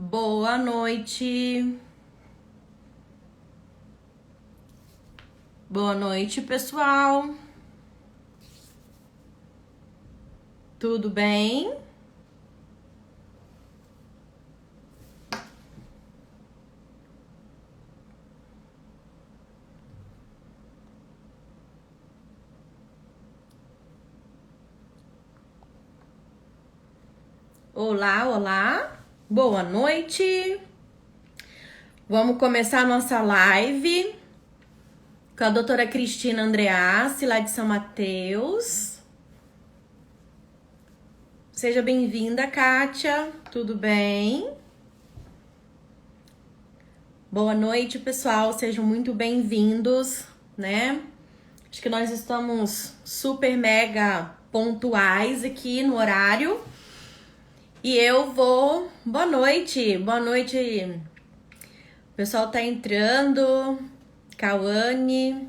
Boa noite. Boa noite, pessoal. Tudo bem? Olá, olá. Boa noite. Vamos começar a nossa live com a doutora Cristina Andreassi, lá de São Mateus. Seja bem-vinda, Kátia. Tudo bem? Boa noite, pessoal. Sejam muito bem-vindos, né? Acho que nós estamos super mega pontuais aqui no horário. E eu vou... Boa noite. Boa noite. O pessoal tá entrando. Cauane,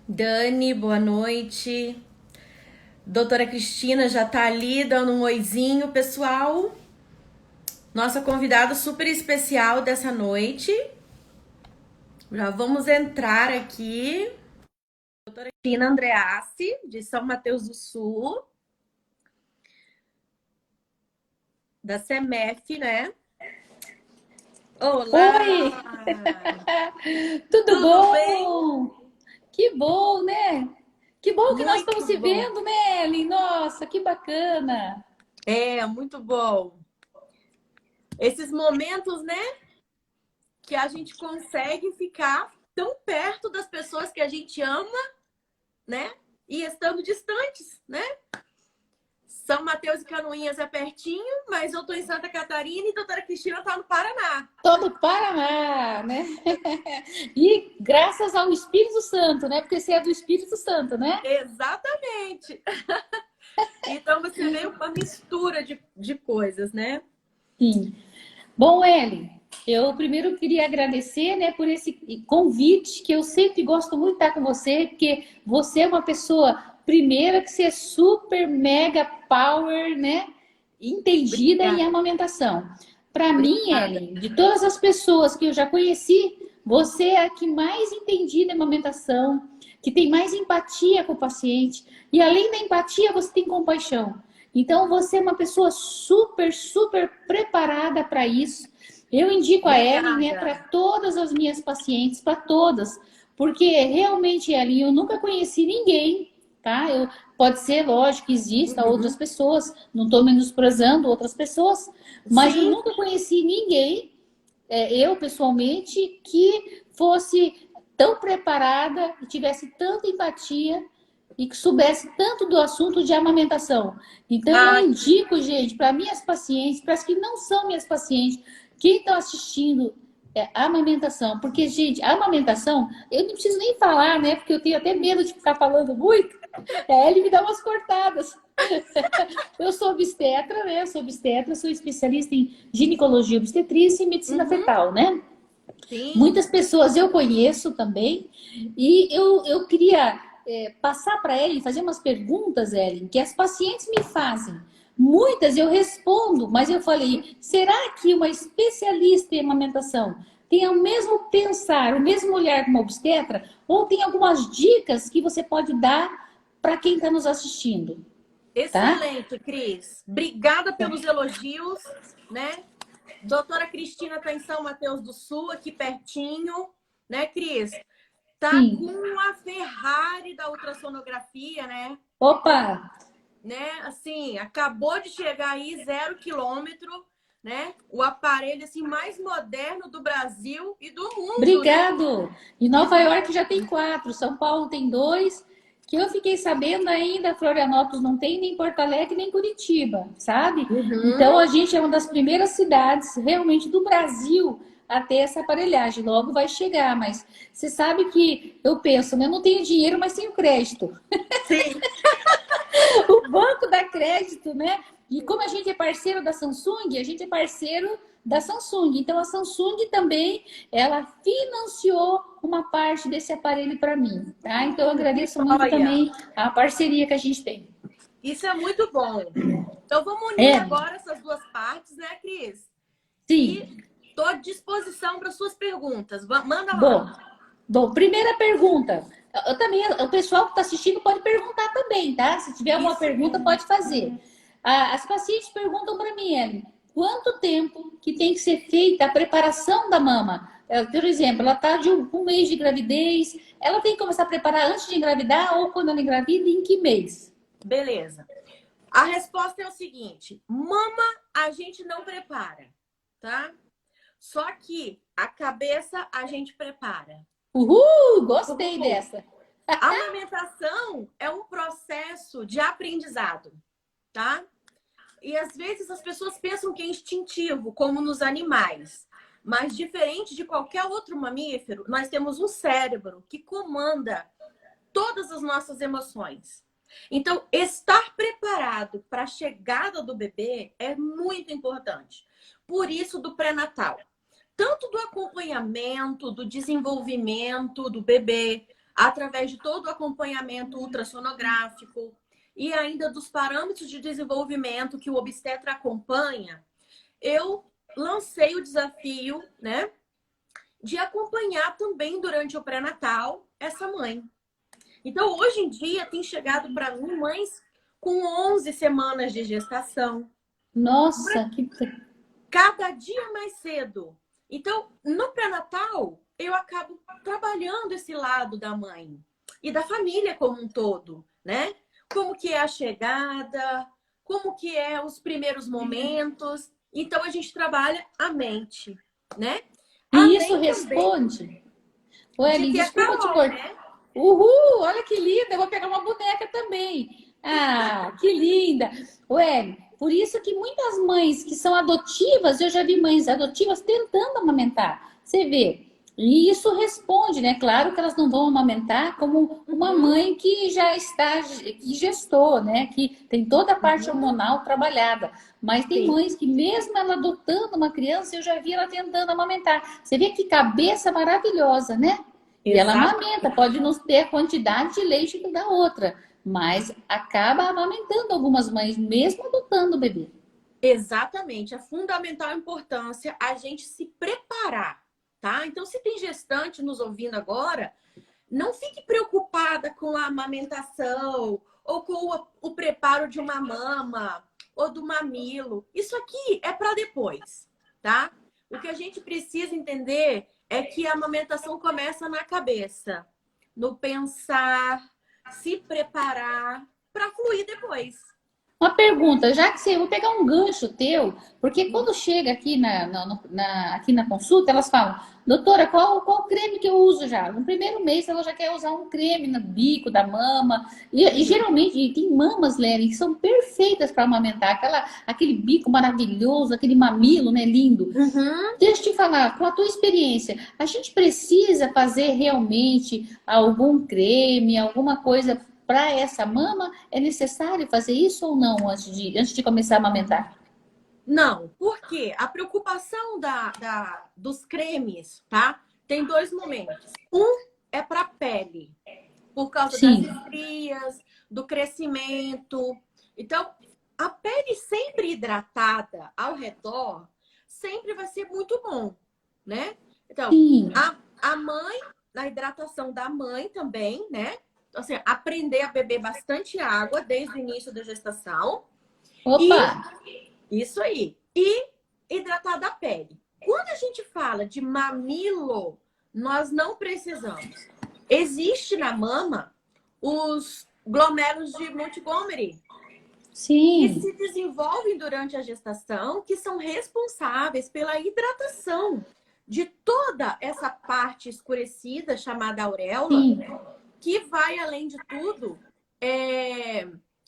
Dani, boa noite. Doutora Cristina já tá ali dando um oizinho, pessoal. Nossa convidada super especial dessa noite. Já vamos entrar aqui. Doutora Cristina Andreassi, de São Mateus do Sul. Da CEMEF, né? Olá! Oi! Tudo Tudo bom? bem? Que bom, né? Que bom que nós estamos Muito se bom. vendo, né, Ellen? Nossa, que bacana! É, muito bom. Esses momentos, né? Que a gente consegue ficar tão perto das pessoas que a gente ama, né? E estando distantes, né? São Mateus e Canoinhas é pertinho, mas eu tô em Santa Catarina e a doutora Cristina tá no Paraná. Tô no Paraná, né? E graças ao Espírito Santo, né? Porque você é do Espírito Santo, né? Exatamente. Então você vê uma mistura de coisas, né? Sim. Bom, Ellen, eu primeiro queria agradecer, né, por esse convite, que eu sempre gosto muito de estar com você, porque você é uma pessoa, primeira, que você é super mega power, né, entendida em Obrigada. amamentação. Para mim, Obrigada. Ellen, de todas as pessoas que eu já conheci, você é a que mais entendida em amamentação, que tem mais empatia com o paciente, e além da empatia, você tem compaixão. Então, você é uma pessoa super, super preparada para isso. Eu indico a Ellen, né, para Obrigada. todas as minhas pacientes, para todas, porque realmente, Ellen, eu nunca conheci ninguém, tá? Pode ser, lógico, que exista outras Uhum. pessoas, não estou menosprezando outras pessoas, mas eu Sim. nunca conheci ninguém, eu pessoalmente, que fosse tão preparada e tivesse tanta empatia e que soubesse tanto do assunto de amamentação. Então, eu Ai, indico, gente, para minhas pacientes, para as que não são minhas pacientes, quem está assistindo a amamentação, porque, gente, a amamentação, eu não preciso nem falar, né? Porque eu tenho até medo de ficar falando muito. Ele me dá umas cortadas. Eu sou obstetra, né? Eu sou obstetra, sou especialista em ginecologia obstetrícia e medicina uhum. fetal, né? Sim. Muitas pessoas eu conheço também, e eu queria passar para Ellen, fazer umas perguntas, Ellen, que as pacientes me fazem. Muitas eu respondo, mas eu falei, será que uma especialista em amamentação tem o mesmo pensar, o mesmo olhar que uma obstetra? Ou tem algumas dicas que você pode dar para quem está nos assistindo, tá? Excelente, Cris. Obrigada pelos elogios, né? Doutora Cristina está em São Mateus do Sul, aqui pertinho, né, Cris? Tá Sim. com a Ferrari da ultrassonografia, né? Opa! Né? Assim, acabou de chegar aí 0 quilômetro, né? O aparelho assim mais moderno do Brasil e do mundo, né? Obrigado! Em Nova York já tem 4, São Paulo tem 2, que eu fiquei sabendo ainda, Florianópolis não tem, nem Porto Alegre, nem Curitiba, sabe? Então Uhum. a gente é uma das primeiras cidades realmente do Brasil a ter essa aparelhagem. Logo vai chegar, mas você sabe que eu penso, né? Eu não tenho dinheiro, mas tenho crédito. Sim. O banco dá crédito, né? E como a gente é parceiro da Samsung, a gente é parceiro da Samsung. Então a Samsung também, ela financiou uma parte desse aparelho para mim, tá? Então eu Que agradeço muito joia! também a parceria que a gente tem. Isso é muito bom. Então vamos unir É, agora essas duas partes, né, Cris? Sim. E estou à disposição para suas perguntas. Manda Bom, lá. bom, primeira pergunta. Eu também, o pessoal que está assistindo pode perguntar também, tá? Se tiver alguma Isso. pergunta, pode fazer. As pacientes perguntam para mim, Ellen, quanto tempo que tem que ser feita a preparação da mama? Por exemplo, ela está de um mês de gravidez, ela tem que começar a preparar antes de engravidar ou quando ela engravida, em que mês? Beleza. A resposta é o seguinte: mama a gente não prepara, tá? Só que a cabeça a gente prepara. Uhul, gostei dessa. A amamentação é um processo de aprendizado, tá? E às vezes as pessoas pensam que é instintivo, como nos animais. Mas diferente de qualquer outro mamífero, nós temos um cérebro que comanda todas as nossas emoções. Então, estar preparado para a chegada do bebê é muito importante. Por isso, do pré-natal. Tanto do acompanhamento, do desenvolvimento do bebê, através de todo o acompanhamento ultrassonográfico e ainda dos parâmetros de desenvolvimento que o obstetra acompanha, eu lancei o desafio, né, de acompanhar também durante o pré-natal essa mãe. Então, hoje em dia, tem chegado para mim mães com 11 semanas de gestação. Nossa, que... Cada dia mais cedo. Então, no pré-natal, eu acabo trabalhando esse lado da mãe e da família como um todo, né? Como que é a chegada, como que é os primeiros momentos. Então, a gente trabalha a mente, né? E isso Além também responde. de Ellen, ter a desculpa te Carol, cortar. né? Uhul, olha que linda, eu vou pegar uma boneca também. Ah, que linda. Ué, por isso que muitas mães que são adotivas, eu já vi mães adotivas tentando amamentar. Você vê. E isso responde, né? Claro que elas não vão amamentar como uma mãe que já está, que gestou, né? Que tem toda a parte hormonal trabalhada. Mas tem Sim, mães que, mesmo ela adotando uma criança, eu já vi ela tentando amamentar. Você vê que cabeça maravilhosa, né? E ela amamenta, exatamente. pode não ter a quantidade de leite que da outra, mas acaba amamentando algumas mães, mesmo adotando o bebê. Exatamente. É fundamental a importância a gente se preparar, tá? Então, se tem gestante nos ouvindo agora, não fique preocupada com a amamentação ou com o preparo de uma mama ou do mamilo. Isso aqui é para depois, tá? O que a gente precisa entender é que a amamentação começa na cabeça, no pensar, se preparar para fluir depois. Uma pergunta, já que você, eu vou pegar um gancho teu, porque quando chega aqui aqui na consulta, elas falam, doutora, qual creme que eu uso já? No primeiro mês ela já quer usar um creme no bico da mama, e geralmente tem mamas, Lely, que são perfeitas para amamentar, aquele bico maravilhoso, aquele mamilo, né, lindo. Uhum. Deixa eu te falar, com a tua experiência, a gente precisa fazer realmente algum creme, alguma coisa para essa mama? É necessário fazer isso ou não antes de começar a amamentar? Não, porque a preocupação dos cremes, tá? Tem dois momentos. Um é para a pele, por causa das Sim, estrias, do crescimento. Então, a pele sempre hidratada ao redor sempre vai ser muito bom, né? Então, sim. a mãe, a hidratação da mãe também, né? Então, assim, aprender a beber bastante água desde o início da gestação. Opa! E isso aí. E hidratar da pele. Quando a gente fala de mamilo, nós não precisamos. Existe na mama os glomérulos de Montgomery, que Sim, se desenvolvem durante a gestação, que são responsáveis pela hidratação de toda essa parte escurecida, chamada auréola, sim. que vai, além de tudo,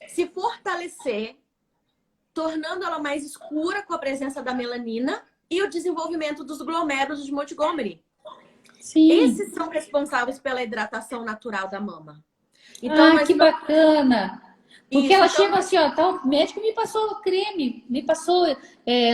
se fortalecer, tornando ela mais escura com a presença da melanina e o desenvolvimento dos glomérulos de Montgomery. Sim. Esses são responsáveis pela hidratação natural da mama. Então, Ah, nós que não. bacana! Porque Isso, ela então, chega assim, ó, tá, o médico me passou creme, me passou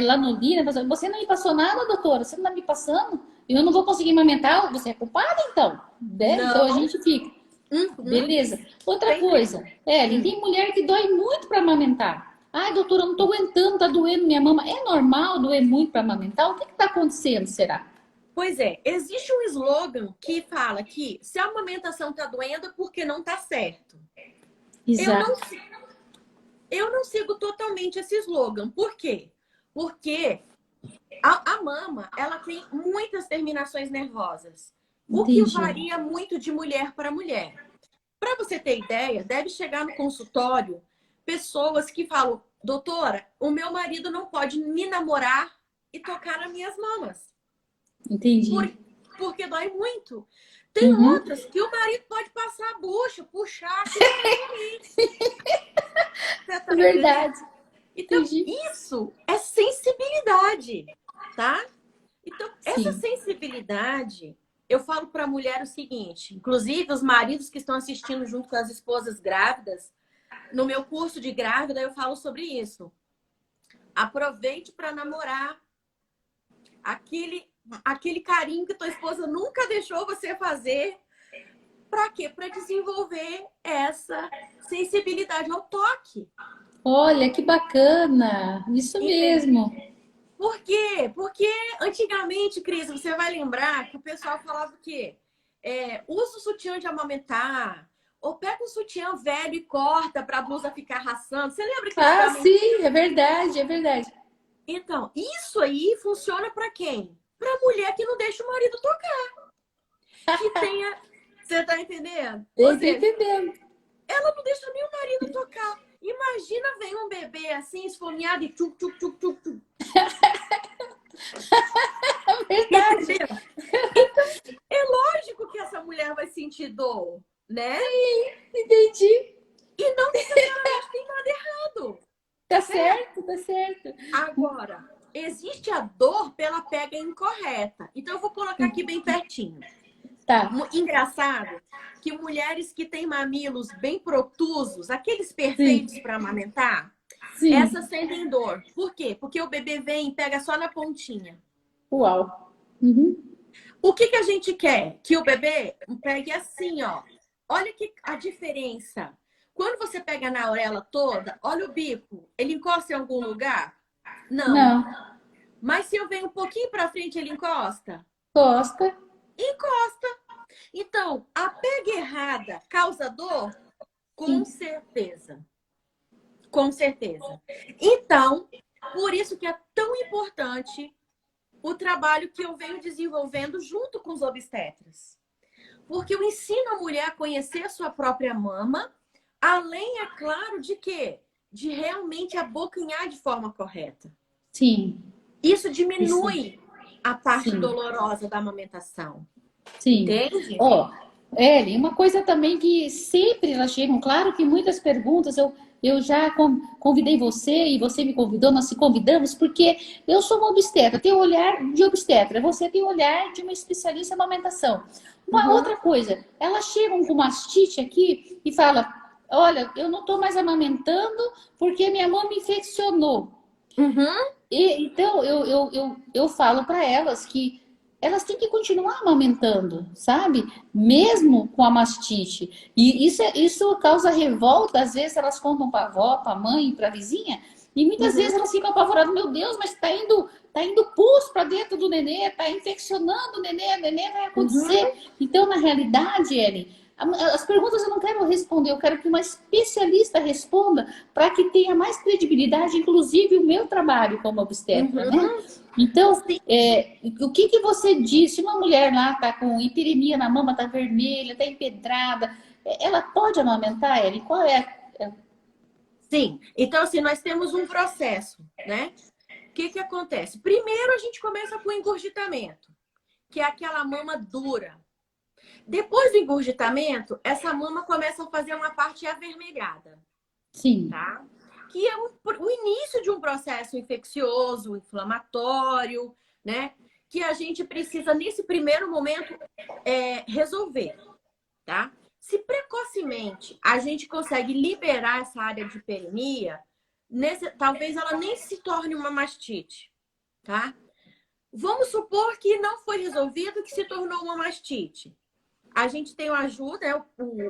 lanolina, você não me passou nada, doutora? Você não tá me passando? Eu não vou conseguir amamentar? Você é culpada, então? Né? Então a não. gente fica. Uhum. Beleza. Outra Sempre. coisa, Ellen, tem mulher que dói muito para amamentar. Ai, doutora, eu não tô aguentando, tá doendo minha mama. É normal doer muito para amamentar? O que que tá acontecendo, será? Pois é, existe um slogan que fala que se a amamentação tá doendo é porque não tá certo. Eu não, Exato. eu não sigo totalmente esse slogan. Por quê? Porque a mama, ela tem muitas terminações nervosas, o que Entendi. varia muito de mulher para mulher. Para você ter ideia, deve chegar no consultório pessoas que falam: doutora, o meu marido não pode me namorar e tocar nas minhas mamas, por- Entendi. porque dói muito. Tem Uhum. outras que o marido pode passar a bucha, puxar, que não vai doer. Você É tá entendendo? verdade. Então, Entendi. isso é sensibilidade, tá? Então, essa Sim. sensibilidade, eu falo para a mulher o seguinte, inclusive os maridos que estão assistindo junto com as esposas grávidas, no meu curso de grávida eu falo sobre isso. Aproveite para namorar aquele carinho que tua esposa nunca deixou você fazer. Para quê? Para desenvolver essa sensibilidade ao toque. Olha, que bacana. Isso Entende? mesmo. Por quê? Porque antigamente, Cris, você vai lembrar que o pessoal falava o quê? Usa o sutiã de amamentar, ou pega um sutiã velho e corta para a blusa ficar raçando. Você lembra que Ah, antigamente? sim, é verdade, é verdade. Então, isso aí funciona para quem? Para mulher que não deixa o marido tocar, que tenha. Você tá entendendo? Ou Eu tô seja, entendendo. ela não deixa nem o marido tocar. Imagina vem um bebê assim, esfomeado e tchuc, tchuc, tchuc, tchuc, tchuc. É verdade. Entendeu? Então, é lógico que essa mulher vai sentir dor, né? Entendi. E não necessariamente tem nada errado, Tá certo? certo, tá certo. Agora, existe a dor pela pega incorreta. Então, eu vou colocar aqui bem pertinho. Tá. Engraçado que mulheres que têm mamilos bem protusos, aqueles Sim, perfeitos para amamentar, essas sim. sentem dor. Por quê? Porque o bebê vem e pega só na pontinha. Uau. Uhum. O que que a gente quer? Que o bebê pegue assim, ó. Olha que a diferença. Quando você pega na orelha toda, olha o bico. Ele encosta em algum lugar? Não. Não. Mas se eu venho um pouquinho para frente, ele encosta? Gosta? Encosta. Então, a pega errada causa dor? Com Sim. certeza. Com certeza. Então, por isso que é tão importante o trabalho que eu venho desenvolvendo junto com os obstetras. Porque eu ensino a mulher a conhecer a sua própria mama, além, é claro, de quê? De realmente abocanhar de forma correta. Sim. Isso Isso. diminui a parte Sim. dolorosa da amamentação. Sim. Entende? Ó, Ellen, uma coisa também que sempre elas chegam, claro que muitas perguntas eu já convidei você e você me convidou, nós se convidamos, porque eu sou uma obstetra, tenho olhar de obstetra, você tem olhar de uma especialista em amamentação. Uma Uhum. outra coisa, elas chegam com mastite aqui e falam: olha, eu não estou mais amamentando porque minha mama infeccionou. Uhum. Então, eu falo para elas que elas têm que continuar amamentando, sabe? Mesmo com a mastite. E isso causa revolta. Às vezes elas contam para a avó, para a mãe, para a vizinha. E muitas vezes Uhum. elas ficam apavoradas. Meu Deus, mas tá indo pus para dentro do nenê, tá infeccionando o nenê vai acontecer. Uhum. Então, na realidade, Ellen, as perguntas eu não quero responder, eu quero que uma especialista responda para que tenha mais credibilidade, inclusive o meu trabalho como obstetra, né? Uhum. Então, Sim. o que que você diz? Se uma mulher lá está com hiperemia na mama, está vermelha, está empedrada, ela pode amamentar, Ellen? Qual é? Sim. Então, assim, nós temos um processo, né? O que que acontece? Primeiro, a gente começa com o engurgitamento, que é aquela mama dura. Depois do engurgitamento, essa mama começa a fazer uma parte avermelhada, Sim, tá? Que é o início de um processo infeccioso, inflamatório, né? Que a gente precisa, nesse primeiro momento, resolver, tá? Se precocemente a gente consegue liberar essa área de hiperemia, talvez ela nem se torne uma mastite, tá? Vamos supor que não foi resolvido, que se tornou uma mastite. A gente tem uma ajuda,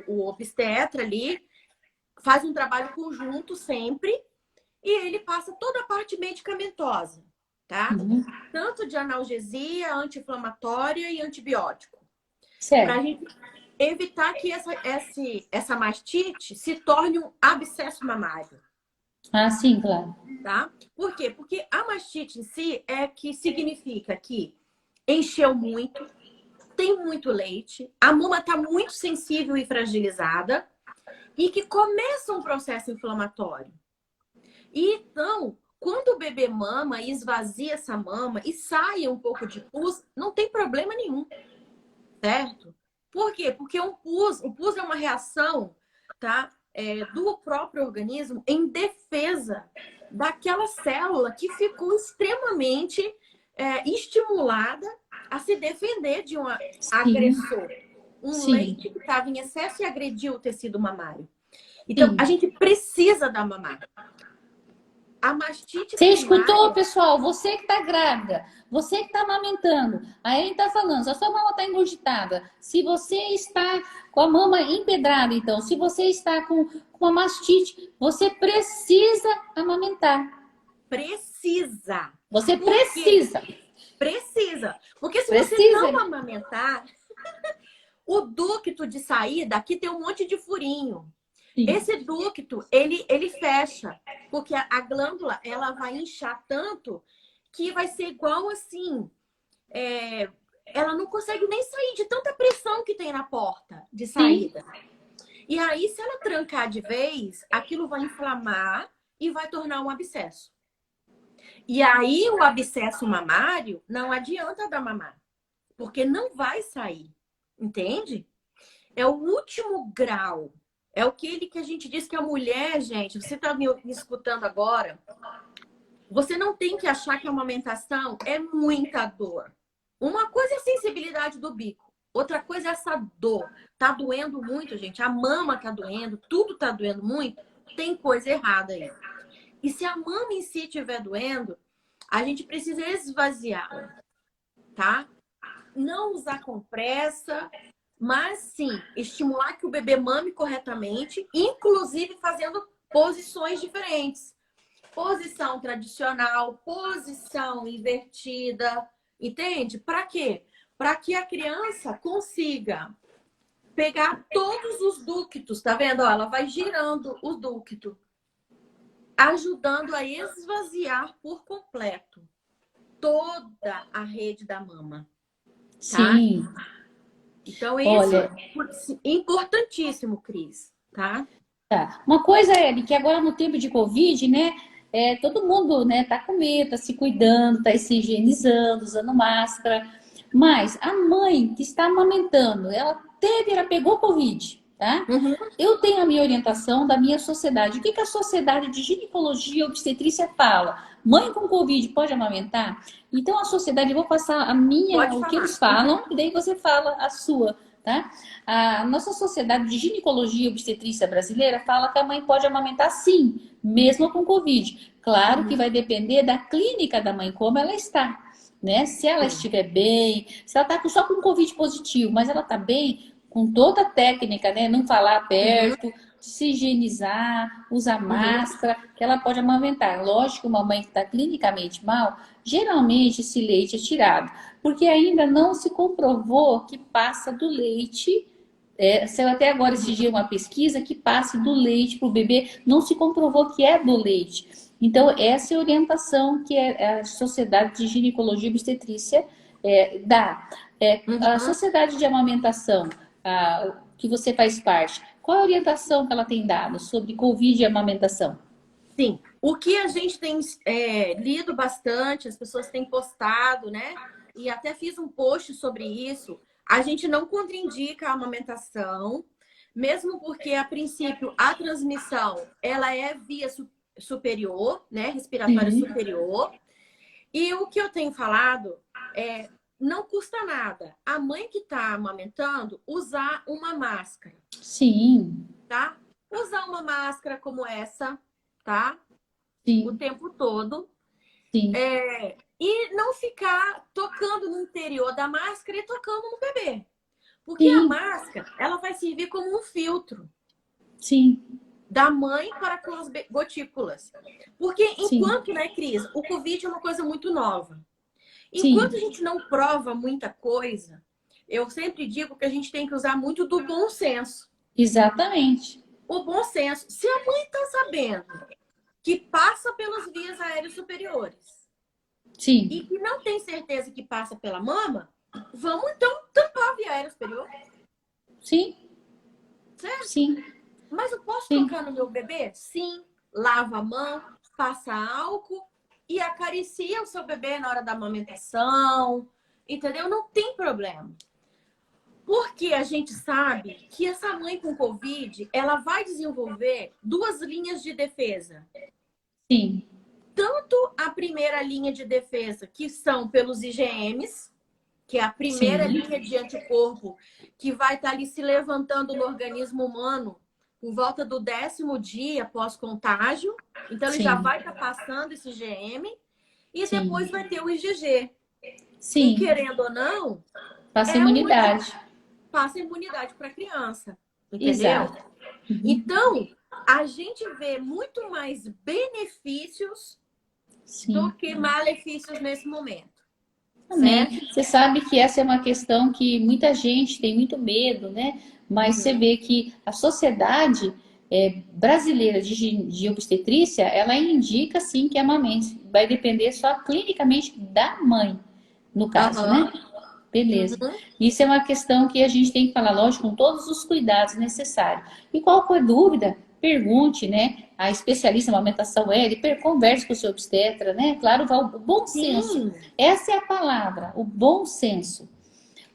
o obstetra ali, faz um trabalho conjunto sempre, e ele passa toda a parte medicamentosa, tá? Uhum. Tanto de analgesia, anti-inflamatória e antibiótico. Para a Certo. gente evitar que essa mastite se torne um abscesso mamário, Ah, sim, claro. tá? Por quê? Porque a mastite em si é que significa que encheu muito, tem muito leite, a mama está muito sensível e fragilizada e que começa um processo inflamatório. E então, quando o bebê mama e esvazia essa mama e sai um pouco de pus, não tem problema nenhum, certo? Por quê? Porque o pus é uma reação, tá? Do próprio organismo em defesa daquela célula que ficou extremamente estimulada a se defender de um Sim, agressor. Um sim, leite que estava em excesso e agrediu o tecido mamário. Então, a sim. gente precisa dar mamar. A mastite Você escutou, primária, pessoal? Você que está grávida, você que está amamentando, a Ellen está falando, se a sua mama está engurgitada, se você está com a mama empedrada, então, se você está com uma mastite, você precisa amamentar. precisa. Você Por quê? precisa, Precisa. Porque se você precisa. não amamentar, o ducto de saída, aqui tem um monte de furinho. Sim, Esse ducto, ele fecha, porque a glândula, ela vai inchar tanto que vai ser igual assim, ela não consegue nem sair de tanta pressão que tem na porta de sim, saída. E aí, se ela trancar de vez, aquilo vai inflamar e vai tornar um abscesso. E aí, o abscesso mamário, não adianta dar mamar, porque não vai sair, entende? É o último grau. É aquele que a gente diz que a mulher, gente, você está me escutando agora, você não tem que achar que a amamentação é muita dor. Uma coisa é a sensibilidade do bico, outra coisa é essa dor. Tá doendo muito, gente. A mama tá doendo, tudo tá doendo muito. Tem coisa errada aí. E se a mama em si estiver doendo, a gente precisa esvaziá-la, tá? Não usar compressa, mas sim estimular que o bebê mame corretamente, inclusive fazendo posições diferentes. Posição tradicional, posição invertida, entende? Para quê? Para que a criança consiga pegar todos os ductos, tá vendo? Ó, ela vai girando o ducto, ajudando a esvaziar por completo toda a rede da mama, tá? sim. Então, isso Olha, é importantíssimo, Cris, tá? tá. Uma coisa é que agora no tempo de Covid, né? Todo mundo, né, tá com medo, tá se cuidando, tá se higienizando, usando máscara. Mas a mãe que está amamentando, ela pegou Covid, tá? Uhum, Eu tenho a minha orientação da minha sociedade. O que que a sociedade de ginecologia e obstetrícia fala? Mãe com Covid pode amamentar? Então a sociedade, eu vou passar pode o que falar. eles Uhum, falam, e daí você fala a sua, tá? A nossa sociedade de ginecologia e obstetrícia brasileira fala que a mãe pode amamentar sim, mesmo com Covid. Claro que uhum, vai depender da clínica da mãe, como ela está, né? Se ela sim. estiver bem, se ela está só com Covid positivo, mas ela está bem, com toda a técnica, né? Não falar Uhum, perto, se higienizar, usar uhum, máscara, que ela pode amamentar. Lógico que uma mãe que está clinicamente mal, geralmente esse leite é tirado, porque ainda não se comprovou que passa do leite. Saiu até agora esse uhum. dia uma pesquisa que passe do leite para o bebê, não se comprovou que é do leite. Então, essa é a orientação que a Sociedade de Ginecologia e Obstetrícia dá. A Uhum. Sociedade de Amamentação, que você faz parte, qual é a orientação que ela tem dado sobre Covid e amamentação? Sim, o que a gente tem lido bastante, as pessoas têm postado, né? E até fiz um post sobre isso. A gente não contraindica a amamentação, mesmo porque, a princípio, a transmissão ela é via superior, né? Respiratória Sim, superior. E o que eu tenho falado é não custa nada a mãe que está amamentando usar uma máscara, sim, tá? Usar uma máscara como essa, tá? O sim, tempo todo. sim, E não ficar tocando no interior da máscara e tocando no bebê. Porque a sim, máscara, ela vai servir como um filtro sim. da mãe para com as gotículas. Porque enquanto, né, Cris, o Covid é uma coisa muito nova. Enquanto a gente não prova muita coisa, eu sempre digo que a gente tem que usar muito do bom senso. Exatamente. O bom senso. Se a mãe está sabendo que passa pelas vias aéreas superiores Sim. e que não tem certeza que passa pela mama, vamos então tampar a via aérea superior. Sim. Certo? Sim. Mas eu posso tocar no meu bebê? Sim. Lava a mão, passa álcool e acaricia o seu bebê na hora da amamentação. Entendeu? Não tem problema. Porque a gente sabe que essa mãe com Covid, ela vai desenvolver duas linhas de defesa. Sim. Tanto a primeira linha de defesa, que são pelos IgMs, que é a primeira linha de anticorpo, que vai estar ali se levantando no organismo humano por volta do 10º dia pós-contágio. Então, ele já vai estar passando esse IgM. E depois vai ter o IgG. Sim. E, querendo ou não, passa imunidade. Passa imunidade para a criança. Entendeu? Exato. Então, a gente vê muito mais benefícios do que malefícios nesse momento. Amém. Você sabe que essa é uma questão que muita gente tem muito medo, né? Mas você vê que a sociedade brasileira de obstetrícia, ela indica sim que amamente. Vai depender só clinicamente da mãe, no caso, né? Beleza. Isso é uma questão que a gente tem que falar, lógico, com todos os cuidados necessários. E qualquer dúvida, pergunte, né? A especialista em amamentação, ele converse com o seu obstetra, né? Claro, o bom senso. Essa é a palavra, o bom senso.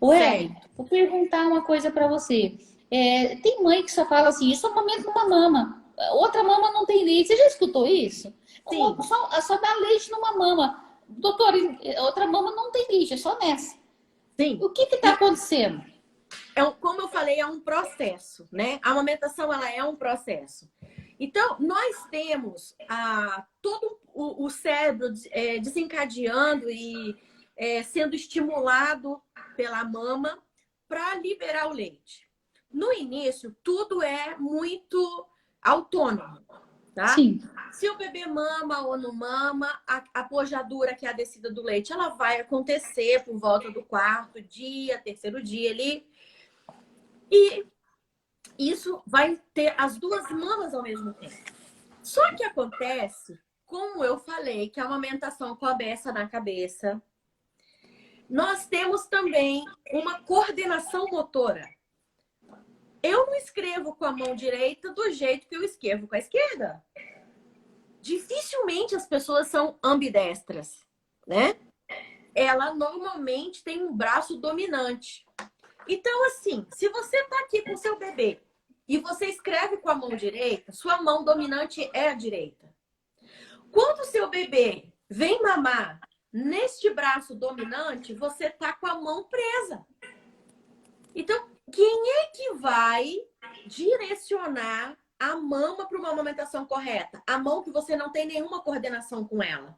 Ué, vou perguntar uma coisa para você. Tem mãe que só fala assim, eu só amamento numa mama. Outra mama não tem leite. Você já escutou isso? Sim. Só dá leite numa mama. Doutora, outra mama não tem leite, é só nessa. Sim. O que está acontecendo? Como eu falei, é um processo, né? A amamentação, ela é um processo. Então, nós temos todo o cérebro desencadeando e sendo estimulado pela mama para liberar o leite. No início, tudo é muito autônomo, tá? Sim. Se o bebê mama ou não mama, a pojadura, que é a descida do leite, ela vai acontecer por volta do 4º dia, 3º dia ali. E isso vai ter as duas mamas ao mesmo tempo. Só que acontece, como eu falei, que a amamentação começa na cabeça. Nós temos também uma coordenação motora. Eu não escrevo com a mão direita do jeito que eu escrevo com a esquerda. Dificilmente as pessoas são ambidestras, né? Ela normalmente tem um braço dominante. Então, assim, se você tá aqui com o seu bebê e você escreve com a mão direita, sua mão dominante é a direita. Quando o seu bebê vem mamar neste braço dominante, você tá com a mão presa. Então, quem é que vai direcionar a mama para uma amamentação correta? A mão que você não tem nenhuma coordenação com ela.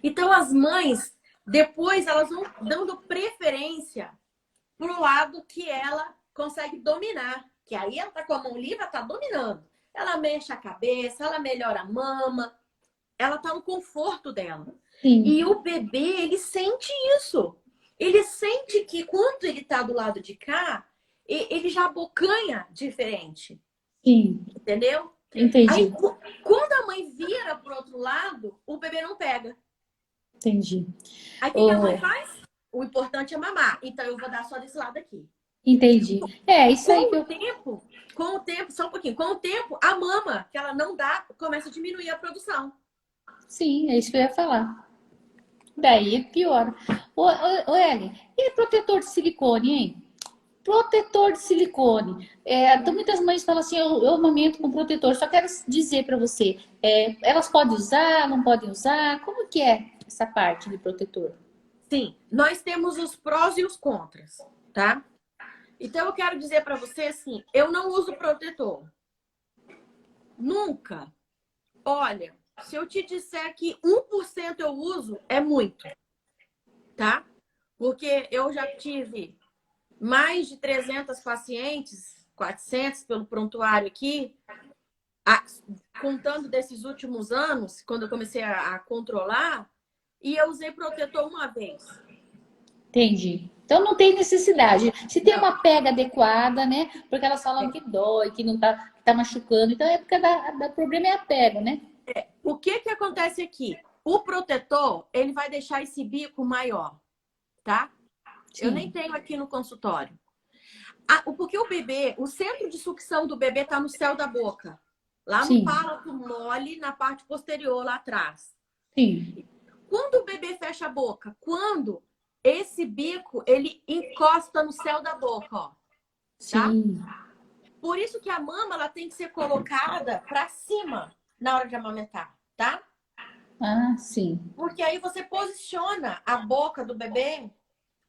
Então, as mães, depois, elas vão dando preferência pro lado que ela consegue dominar. Que aí ela tá com a mão livre, ela tá dominando. Ela mexe a cabeça, ela melhora a mama. Ela tá no conforto dela. Sim. E o bebê, ele sente isso. Ele sente que quando ele tá do lado de cá, ele já abocanha diferente. Sim. Entendeu? Entendi. Aí, quando a mãe vira pro outro lado, o bebê não pega. Entendi. Aí o que a mãe faz? O importante é mamar. Então eu vou dar só desse lado aqui. Entendi. Isso aí que eu... Com o tempo, só um pouquinho. Com o tempo, a mama que ela não dá começa a diminuir a produção. Sim, é isso que eu ia falar. Daí piora. Ô, Ellen, e protetor de silicone, hein? Protetor de silicone. Então muitas mães falam assim, eu amamento com protetor. Só quero dizer para você, elas podem usar, não podem usar? Como que é essa parte de protetor? Sim, nós temos os prós e os contras, tá? Então eu quero dizer para você assim, eu não uso protetor. Nunca. Olha, se eu te disser que 1% eu uso, é muito, tá? Porque eu já tive mais de 300 pacientes, 400 pelo prontuário aqui, a- contando desses últimos anos, quando eu comecei a controlar, e eu usei protetor uma vez. Entendi. Então não tem necessidade. Se tem Não. uma pega adequada, né? Porque elas falam que dói, que tá machucando. Então é porque o problema é a pega, né? O que que acontece aqui? O protetor, ele vai deixar esse bico maior, tá? Eu nem Sim, tenho aqui no consultório. Porque o bebê, o centro de sucção do bebê tá no céu da boca. Lá no sim, palato mole, na parte posterior, lá atrás. sim, Quando o bebê fecha a boca? Quando esse bico, ele encosta no céu da boca, ó, tá? sim. Por isso que a mama, ela tem que ser colocada para cima na hora de amamentar, tá? Ah, sim. Porque aí você posiciona a boca do bebê,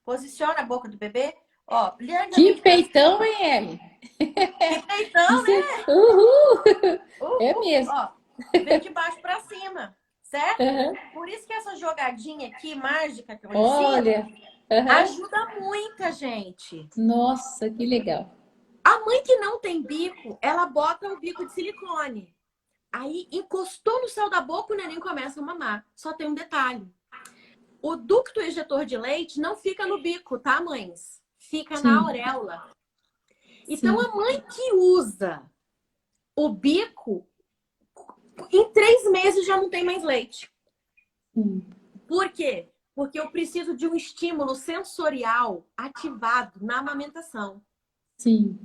posiciona a boca do bebê, ó, Que brilhantemente para peitão, cima. hein, Ellen? Que peitão, Isso né? é... Uhul! É mesmo. Ó, vem de baixo para cima, certo? Aham. Por isso que essa jogadinha aqui mágica que eu ensino Olha. Aham. ajuda muita gente. Nossa, que legal. A mãe que não tem bico, ela bota o bico de silicone. Aí encostou no céu da boca, o neném começa a mamar. Só tem um detalhe. O ducto ejetor de leite não fica no bico, tá, mães? Fica na Sim, auréola. Então, sim, a mãe que usa o bico, em 3 meses já não tem mais leite. sim, Por quê? Porque eu preciso de um estímulo sensorial ativado na amamentação. sim,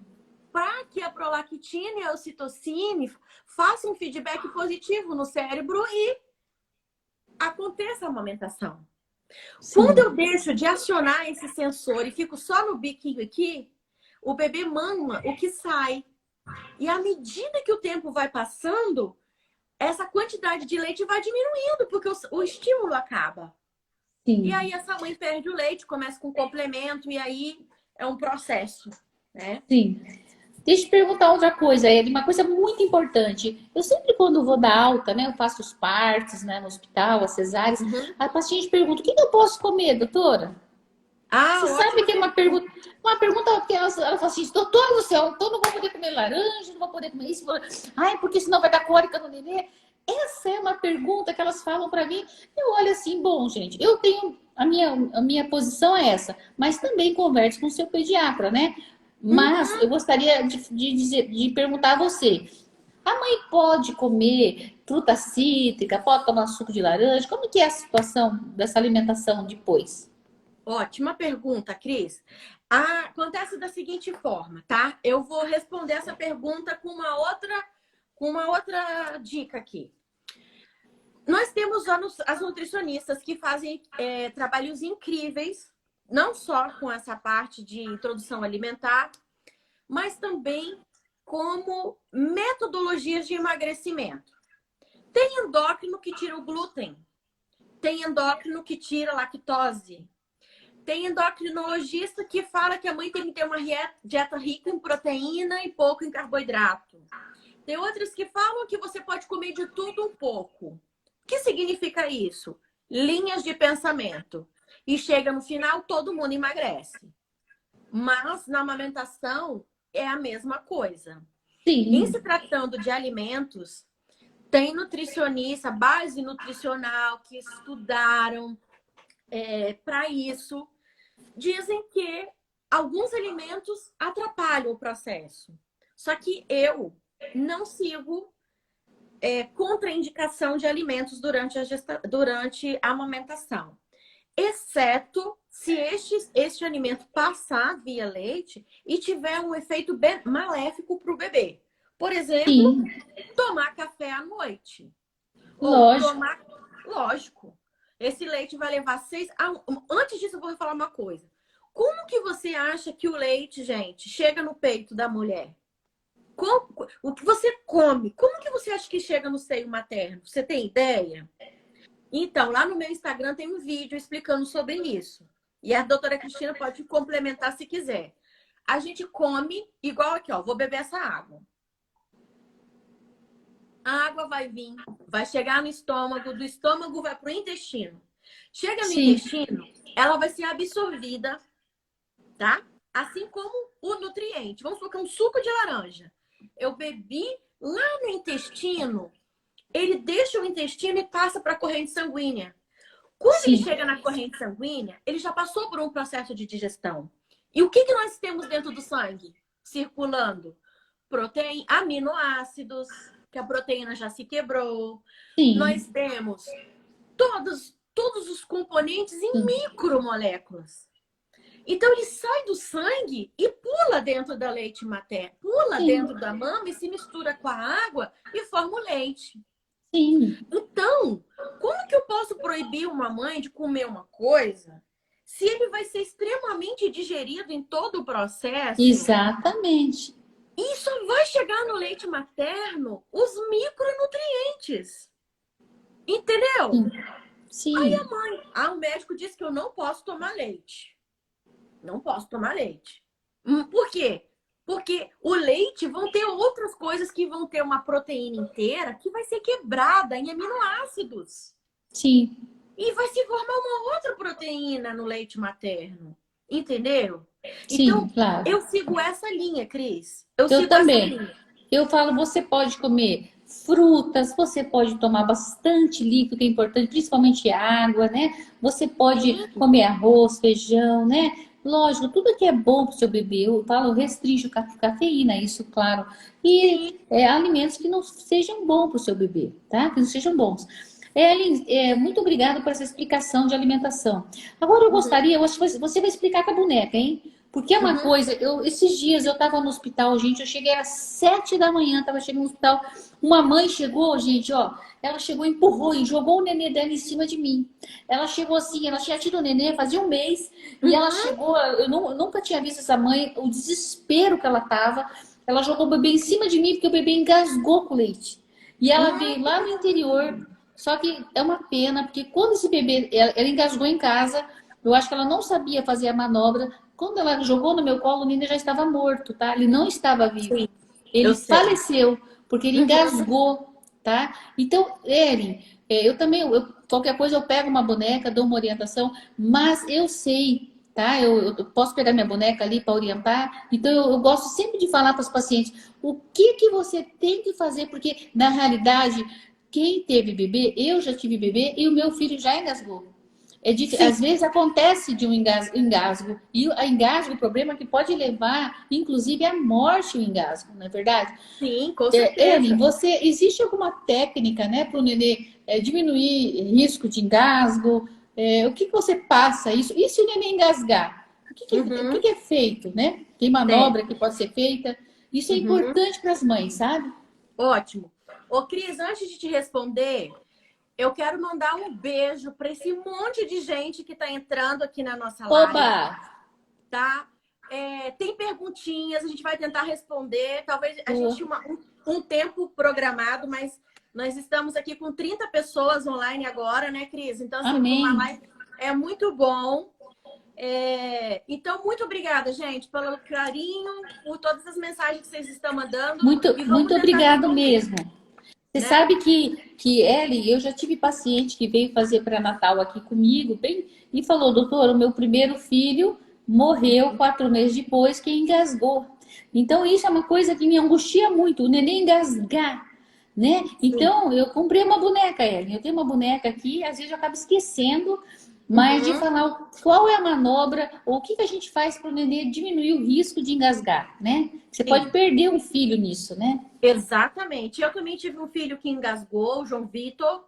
Para que a prolactina e a ocitocina façam um feedback positivo no cérebro e aconteça a amamentação. Quando sim, eu deixo de acionar esse sensor e fico só no biquinho aqui, o bebê mama o que sai. E à medida que o tempo vai passando, essa quantidade de leite vai diminuindo, porque o estímulo acaba. E sim. aí essa mãe perde o leite, começa com complemento, e aí é um processo, né? Sim. Deixa eu te perguntar outra coisa, Ed, uma coisa muito importante. Eu sempre, quando vou dar alta, né, eu faço os partos, né, no hospital, as cesáreas, Uhum. a paciente pergunta: o que que eu posso comer, doutora? Ah, Você sabe ótima que é pergunta. uma pergunta que ela fala assim: doutor do céu, então não vou poder comer laranja, não vou poder comer isso. Ai, porque senão vai dar cólica no nenê. Essa é uma pergunta que elas falam para mim. Eu olho assim: bom, gente, eu tenho. A minha posição é essa, mas também converse com o seu pediatra, né? Mas Uhum. eu gostaria de perguntar a você: a mãe pode comer fruta cítrica, pode tomar suco de laranja? Como que é a situação dessa alimentação depois? Ótima pergunta, Cris. Acontece da seguinte forma, tá? Eu vou responder essa pergunta com uma outra dica aqui. Nós temos as nutricionistas que fazem trabalhos incríveis, não só com essa parte de introdução alimentar, mas também como metodologias de emagrecimento. Tem endócrino que tira o glúten, tem endócrino que tira a lactose, tem endocrinologista que fala que a mãe tem que ter uma dieta rica em proteína e pouco em carboidrato. Tem outras que falam que você pode comer de tudo um pouco. O que significa isso? Linhas de pensamento. E chega no final, todo mundo emagrece. Mas na amamentação é a mesma coisa. Em Sim, se tratando de alimentos, tem nutricionista, base nutricional que estudaram para isso. Dizem que alguns alimentos atrapalham o processo. Só que eu não sigo contraindicação de alimentos durante a amamentação. Exceto se este alimento passar via leite e tiver um efeito maléfico para o bebê. Por exemplo, sim, tomar café à noite. Ou lógico. tomar. Lógico. Esse leite vai levar 6. Antes disso, eu vou falar uma coisa. Como que você acha que o leite, gente, chega no peito da mulher? O que você come? Como que você acha que chega no seio materno? Você tem ideia? Então, lá no meu Instagram tem um vídeo explicando sobre isso. E a doutora Cristina pode complementar se quiser. A gente come igual aqui, ó. Vou beber essa água. A água vai vir, vai chegar no estômago, do estômago vai para o intestino. Chega no Sim, intestino, ela vai ser absorvida, tá? Assim como o nutriente. Vamos colocar um suco de laranja. Eu bebi, lá no intestino, ele deixa o intestino e passa para a corrente sanguínea. Quando ele Sim, chega na corrente sanguínea, ele já passou por um processo de digestão. E o que que nós temos dentro do sangue circulando? Proteína, aminoácidos, que a proteína já se quebrou. Nós sim, temos todos os componentes em sim, micromoléculas. Então ele sai do sangue e pula dentro da leite materno, pula sim, dentro da mama e se mistura com a água e forma o leite. sim. Então, como que eu posso proibir uma mãe de comer uma coisa se ele vai ser extremamente digerido em todo o processo Exatamente. e só vai chegar no leite materno os micronutrientes? Entendeu? Sim, sim, O médico disse que eu não posso tomar leite. Não posso tomar leite. Por quê? Porque o leite vão ter outras coisas que vão ter uma proteína inteira que vai ser quebrada em aminoácidos. sim, E vai se formar uma outra proteína no leite materno. Entendeu? sim, Então, claro. eu sigo essa linha, Cris. Eu Eu sigo essa também. linha. Eu falo, você pode comer frutas, você pode tomar bastante líquido, que é importante, principalmente água, né? Você pode Sim, comer arroz, feijão, né? Lógico, tudo que é bom para o seu bebê, eu falo, restringe cafeína, isso, claro. E sim. alimentos que não sejam bons para o seu bebê, tá? Que não sejam bons. Ellen, muito obrigada por essa explicação de alimentação. Agora eu Uhum, gostaria, eu acho que você vai explicar com a boneca, hein? Porque é uma uhum, coisa, esses dias eu estava no hospital, gente, eu cheguei às 7 da manhã, estava chegando no hospital, uma mãe chegou, gente, ó, ela chegou, empurrou e jogou o nenê dela em cima de mim. Ela chegou assim, ela tinha tido o nenê fazia um mês, e ela uhum. chegou, eu nunca tinha visto essa mãe, o desespero que ela tava, ela jogou o bebê em cima de mim, porque o bebê engasgou com o leite. E ela veio lá no interior, só que é uma pena, porque quando esse bebê, ela engasgou em casa, eu acho que ela não sabia fazer a manobra, quando ela jogou no meu colo, o Nina já estava morto, tá? Ele não estava vivo. Sim, Ele eu sei. faleceu porque ele Uhum. engasgou, tá? Então, Eren, eu também, qualquer coisa eu pego uma boneca, dou uma orientação, mas eu sei, tá? Eu posso pegar minha boneca ali para orientar. Então, eu gosto sempre de falar para os pacientes o que que você tem que fazer, porque na realidade, quem teve bebê, eu já tive bebê e o meu filho já engasgou. Sim, Às vezes acontece de um engasgo, e o engasgo, o problema é que pode levar, inclusive, à morte o engasgo, não é verdade? sim, com Ellen, certeza. existe alguma técnica, né, para o nenê diminuir risco de engasgo? O que que você passa isso? E se o nenê engasgar? O que Uhum. que é feito, né? Tem Tem. manobra que pode ser feita. Isso é Uhum. importante para as mães, sabe? Ótimo. Ô, Cris, antes de te responder, eu quero mandar um beijo para esse monte de gente que está entrando aqui na nossa Oba! live, tá? Tem perguntinhas, a gente vai tentar responder. Talvez a gente Boa. tinha um tempo programado, mas nós estamos aqui com 30 pessoas online agora, né, Cris? Então, assim, para uma Amém. live é muito bom. Então, muito obrigada, gente, pelo carinho, por todas as mensagens que vocês estão mandando e vamos Muito tentar obrigado responder, mesmo. Você né? sabe que Ellie, eu já tive paciente que veio fazer pré-natal aqui comigo, bem, e falou, doutor, o meu primeiro filho morreu 4 meses depois que engasgou. Então, isso é uma coisa que me angustia muito, o neném engasgar, né? Sim. Então, eu comprei uma boneca, Ellie. Eu tenho uma boneca aqui, às vezes eu acabo esquecendo, mas de Uhum. falar qual é a manobra, ou o que que a gente faz para o neném diminuir o risco de engasgar, né? Você pode Sim. perder um filho nisso, né? Exatamente. Eu também tive um filho que engasgou, o João Vitor,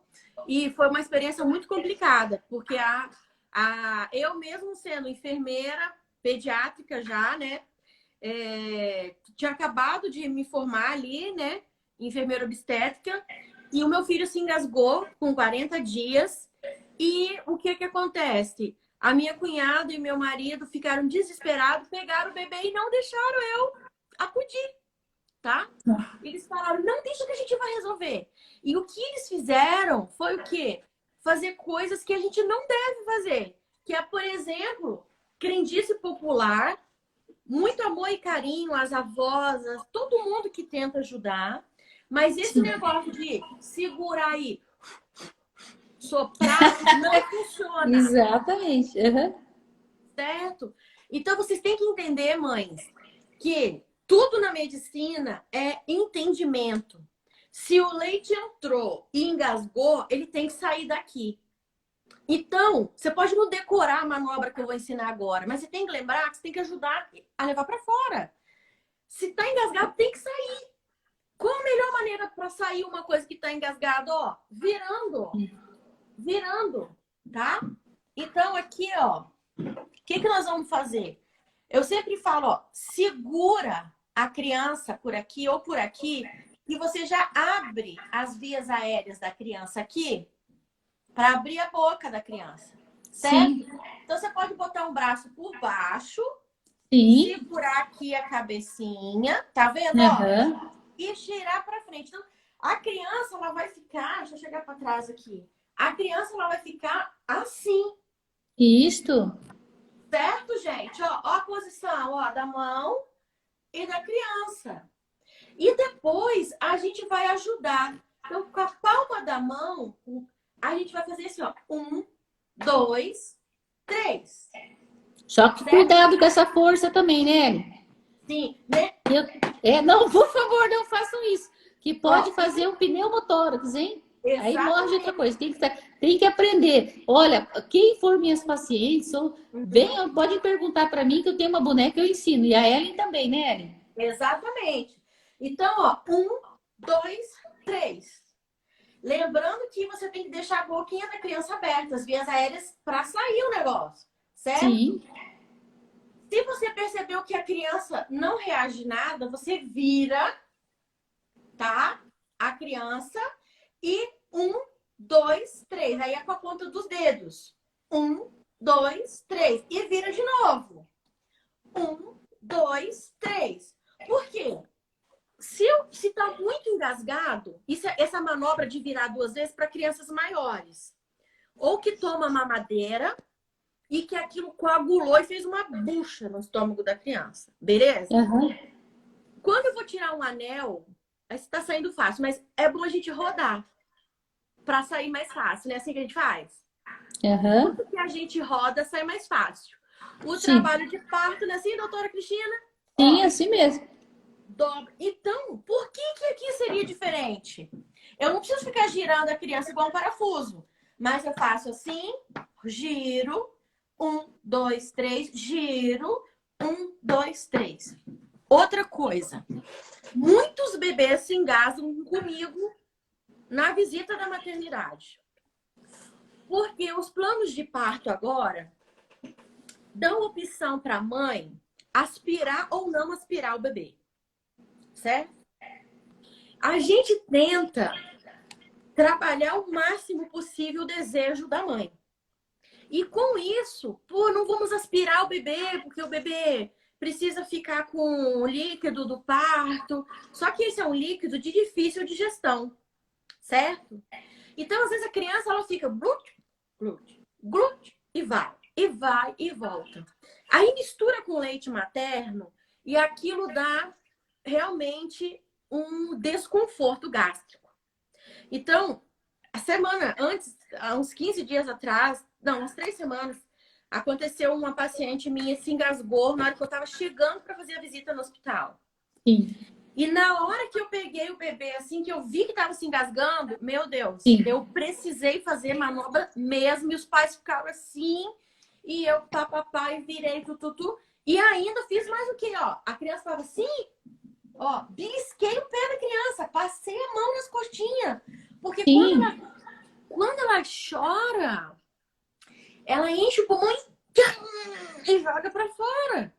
e foi uma experiência muito complicada, porque eu mesmo sendo enfermeira pediátrica já, né? Tinha acabado de me formar ali, né? Enfermeira obstétrica, e o meu filho se engasgou com 40 dias. E o que que acontece? A minha cunhada e meu marido ficaram desesperados, pegaram o bebê e não deixaram eu acudir, tá? Eles falaram, não, deixa que a gente vai resolver. E o que eles fizeram foi o quê? Fazer coisas que a gente não deve fazer. Que é, por exemplo, crendice popular, muito amor e carinho às avós, a todo mundo que tenta ajudar. Mas esse Sim. negócio de segurar aí, soprar, não funciona, Exatamente. Uhum. certo? Então vocês têm que entender, mães, que Tudo na medicina é entendimento. Se o leite entrou e engasgou, ele tem que sair daqui. Então, você pode não decorar a manobra que eu vou ensinar agora, mas você tem que lembrar que você tem que ajudar a levar para fora. Se tá engasgado, tem que sair. Qual a melhor maneira para sair uma coisa que tá engasgada? Ó, virando. Virando, tá? Então, aqui, ó, o que nós vamos fazer? Eu sempre falo, ó, segura a criança por aqui ou por aqui e você já abre as vias aéreas da criança aqui para abrir a boca da criança, certo? Sim. Então, você pode botar um braço por baixo, sim, segurar aqui a cabecinha, tá vendo? Uhum. Ó, e girar para frente. Então, a criança, ela vai ficar... Deixa eu chegar para trás aqui. A criança, ela vai ficar assim. Isto. Certo, gente? Ó a posição, ó, da mão e da criança. E depois, a gente vai ajudar. Então, com a palma da mão, a gente vai fazer assim, ó. 1, 2, 3. Só que certo? Cuidado com essa força também, né? Sim, né? Não, por favor, não façam isso. Que pode fazer um pneumotórax, hein? Exatamente. Aí morre de outra coisa. Tem que aprender. Olha, quem for minhas pacientes, venham, podem perguntar para mim que eu tenho uma boneca, eu ensino. E a Ellen também, né, Ellen? Exatamente. Então, ó, 1, 2, 3. Lembrando que você tem que deixar a boquinha da criança aberta, as vias aéreas, para sair o negócio, certo? Sim. Se você percebeu que a criança não reage nada, você vira, tá? A criança e 1, 2, 3. Aí é com a ponta dos dedos. 1, 2, 3. E vira de novo. 1, 2, 3. Por quê? Se tá muito engasgado, essa manobra de virar 2 vezes para crianças maiores. Ou que toma mamadeira e que aquilo coagulou e fez uma bucha no estômago da criança. Beleza? Uhum. Quando eu vou tirar um anel, aí tá saindo fácil, mas é bom a gente rodar para sair mais fácil, né? Assim que a gente faz. Uhum. Tudo que a gente roda sai mais fácil. O trabalho de parto, não é assim, doutora Cristina? Sim, ó, assim mesmo. Dobra. Então, por que aqui seria diferente? Eu não preciso ficar girando a criança igual um parafuso. Mas eu faço assim, giro, 1, 2, 3, giro, 1, 2, 3. Outra coisa, muitos bebês se engasgam comigo na visita da maternidade. Porque os planos de parto agora dão opção para a mãe aspirar ou não aspirar o bebê. Certo? A gente tenta trabalhar o máximo possível o desejo da mãe. E com isso, não vamos aspirar o bebê, porque o bebê precisa ficar com o líquido do parto. Só que esse é um líquido de difícil digestão, certo? Então, às vezes, a criança ela fica glut, glut, glut, e vai e volta. Aí mistura com leite materno e aquilo dá realmente um desconforto gástrico. Então, a semana antes, há uns 15 dias atrás, não, umas 3 semanas, aconteceu uma paciente minha se engasgou na hora que eu estava chegando para fazer a visita no hospital. Sim. E na hora que eu peguei o bebê, assim, que eu vi que estava se engasgando, meu Deus, Sim. Eu precisei fazer manobra mesmo, e os pais ficaram assim, e eu papapá, e virei tututu, e ainda fiz mais o que, ó, a criança estava assim, ó, belisquei o pé da criança, passei a mão nas costinhas. Porque quando ela chora, ela enche o pulmão e joga para fora.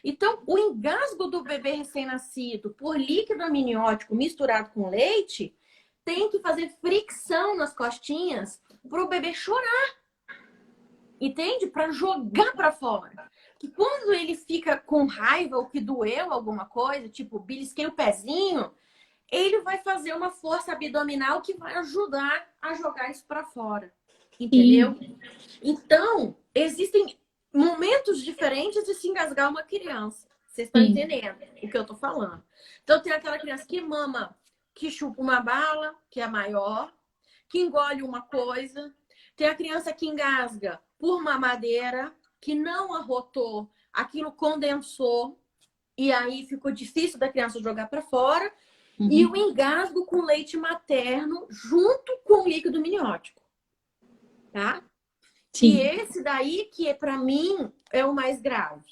Então, o engasgo do bebê recém-nascido por líquido amniótico misturado com leite tem que fazer fricção nas costinhas para o bebê chorar. Entende? Para jogar para fora. Que quando ele fica com raiva ou que doeu alguma coisa, tipo belisquei o pezinho, ele vai fazer uma força abdominal que vai ajudar a jogar isso para fora. Entendeu? Sim. Então, existem momentos diferentes de se engasgar uma criança. Vocês estão entendendo o que eu tô falando? Então, tem aquela criança que mama, que chupa uma bala, que é maior, que engole uma coisa. Tem a criança que engasga por mamadeira, que não arrotou, aquilo condensou. e aí ficou difícil da criança jogar para fora, e Uhum. o engasgo com leite materno junto com o líquido amniótico, tá? Que Sim, esse daí, que para mim é o mais grave.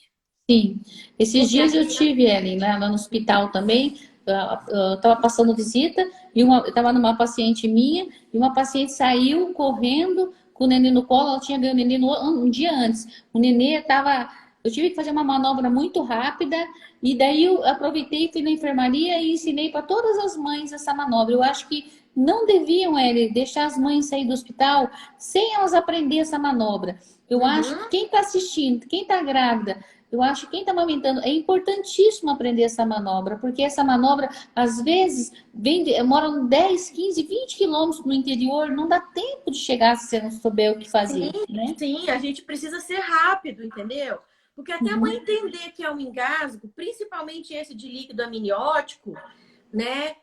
sim. Esses Porque a dias eu criança. tive, Ellen, lá no hospital também. Eu estava passando visita e eu estava numa paciente minha e uma paciente saiu correndo com o neném no colo. Ela tinha ganho o neném um dia antes. O neném estava. Eu tive que fazer uma manobra muito rápida e daí eu aproveitei, fui na enfermaria e ensinei para todas as mães essa manobra. Eu acho que não deviam, Ellen, deixar as mães sair do hospital sem elas aprender essa manobra. Eu acho que Uhum. quem está assistindo, quem está grávida, eu acho que quem está amamentando é importantíssimo aprender essa manobra, porque essa manobra, às vezes, moram 10, 15, 20 quilômetros no interior, não dá tempo de chegar se você não souber o que Sim, fazer, né? sim, a gente precisa ser rápido, entendeu? Porque até a mãe Uhum. entender que é um engasgo, principalmente esse de líquido amniótico, né?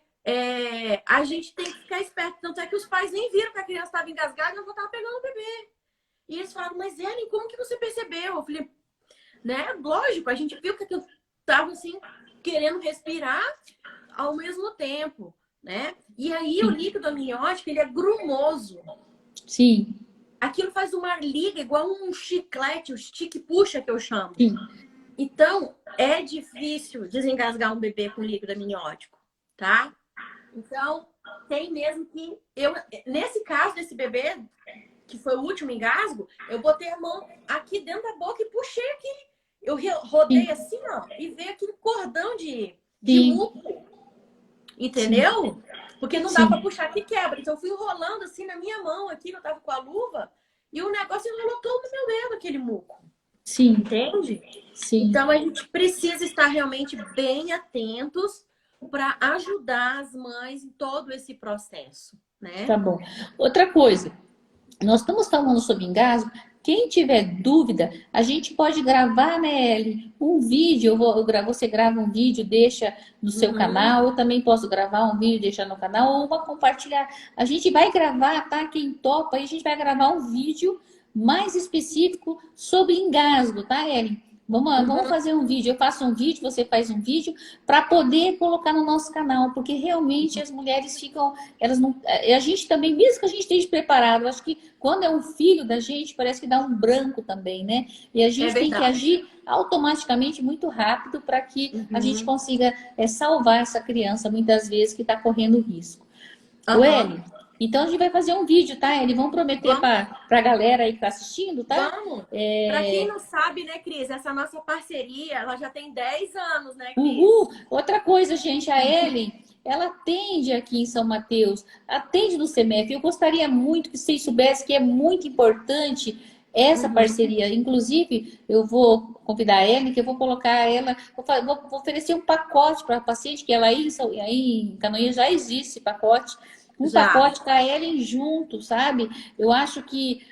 A gente tem que ficar esperto. Tanto é que os pais nem viram que a criança estava engasgada e eu estava pegando o bebê. E eles falaram, mas Ellen, como que você percebeu? Eu falei, né? Lógico, a gente viu que eu estava assim, querendo respirar ao mesmo tempo, né? E aí o Sim, líquido amniótico, ele é grumoso. sim, Aquilo faz uma liga igual um chiclete, o stick-puxa que eu chamo. sim, Então, é difícil desengasgar um bebê com líquido amniótico, tá? Então, tem mesmo que nesse caso desse bebê, que foi o último engasgo, eu botei a mão aqui dentro da boca e puxei aquele. Eu rodei sim, assim, ó, e veio aquele cordão de sim, muco, sim, entendeu? Porque não dá sim, para puxar que quebra. Então, eu fui enrolando assim na minha mão aqui, eu tava com a luva, e o negócio enrolou todo no meu dedo, aquele muco. sim, Entende? sim. Então a gente precisa estar realmente bem atentos para ajudar as mães em todo esse processo, né? Tá bom. Outra coisa, nós estamos falando sobre engasgo. Quem tiver dúvida, a gente pode gravar, né, Ellen, um vídeo. Você grava um vídeo, deixa no seu Uhum. canal. Eu também posso gravar um vídeo, deixar no canal, ou uma compartilhar. A gente vai gravar, tá? Quem topa, aí a gente vai gravar um vídeo mais específico sobre engasgo, tá, Ellen? Vamos Uhum. fazer um vídeo. Eu faço um vídeo, você faz um vídeo, para poder colocar no nosso canal, porque realmente as mulheres ficam, elas não. A gente também, mesmo que a gente esteja preparado, acho que quando é um filho da gente, parece que dá um branco também, né? E a É gente tem que verdade. agir automaticamente muito rápido para que a gente Uhum. consiga salvar essa criança, muitas vezes, que está correndo risco. O Aham. Eli, então a gente vai fazer um vídeo, tá? Eles vão prometer Vamos, para a galera aí que está assistindo, tá? vamos. Para quem É, não sabe, né, Cris, essa nossa parceria, ela já tem 10 anos, né, Cris? Uhul! Outra coisa, gente, a Ellen, ela atende aqui em São Mateus, atende no CEMEF. Eu gostaria muito que vocês soubessem que é muito importante essa Uhum. parceria. Inclusive, eu vou convidar a Ellen, que eu vou colocar ela, vou oferecer um pacote para a paciente, que ela aí em Canoinhas já existe esse pacote. Um Já. pacote com a Ellen junto, sabe? Eu acho que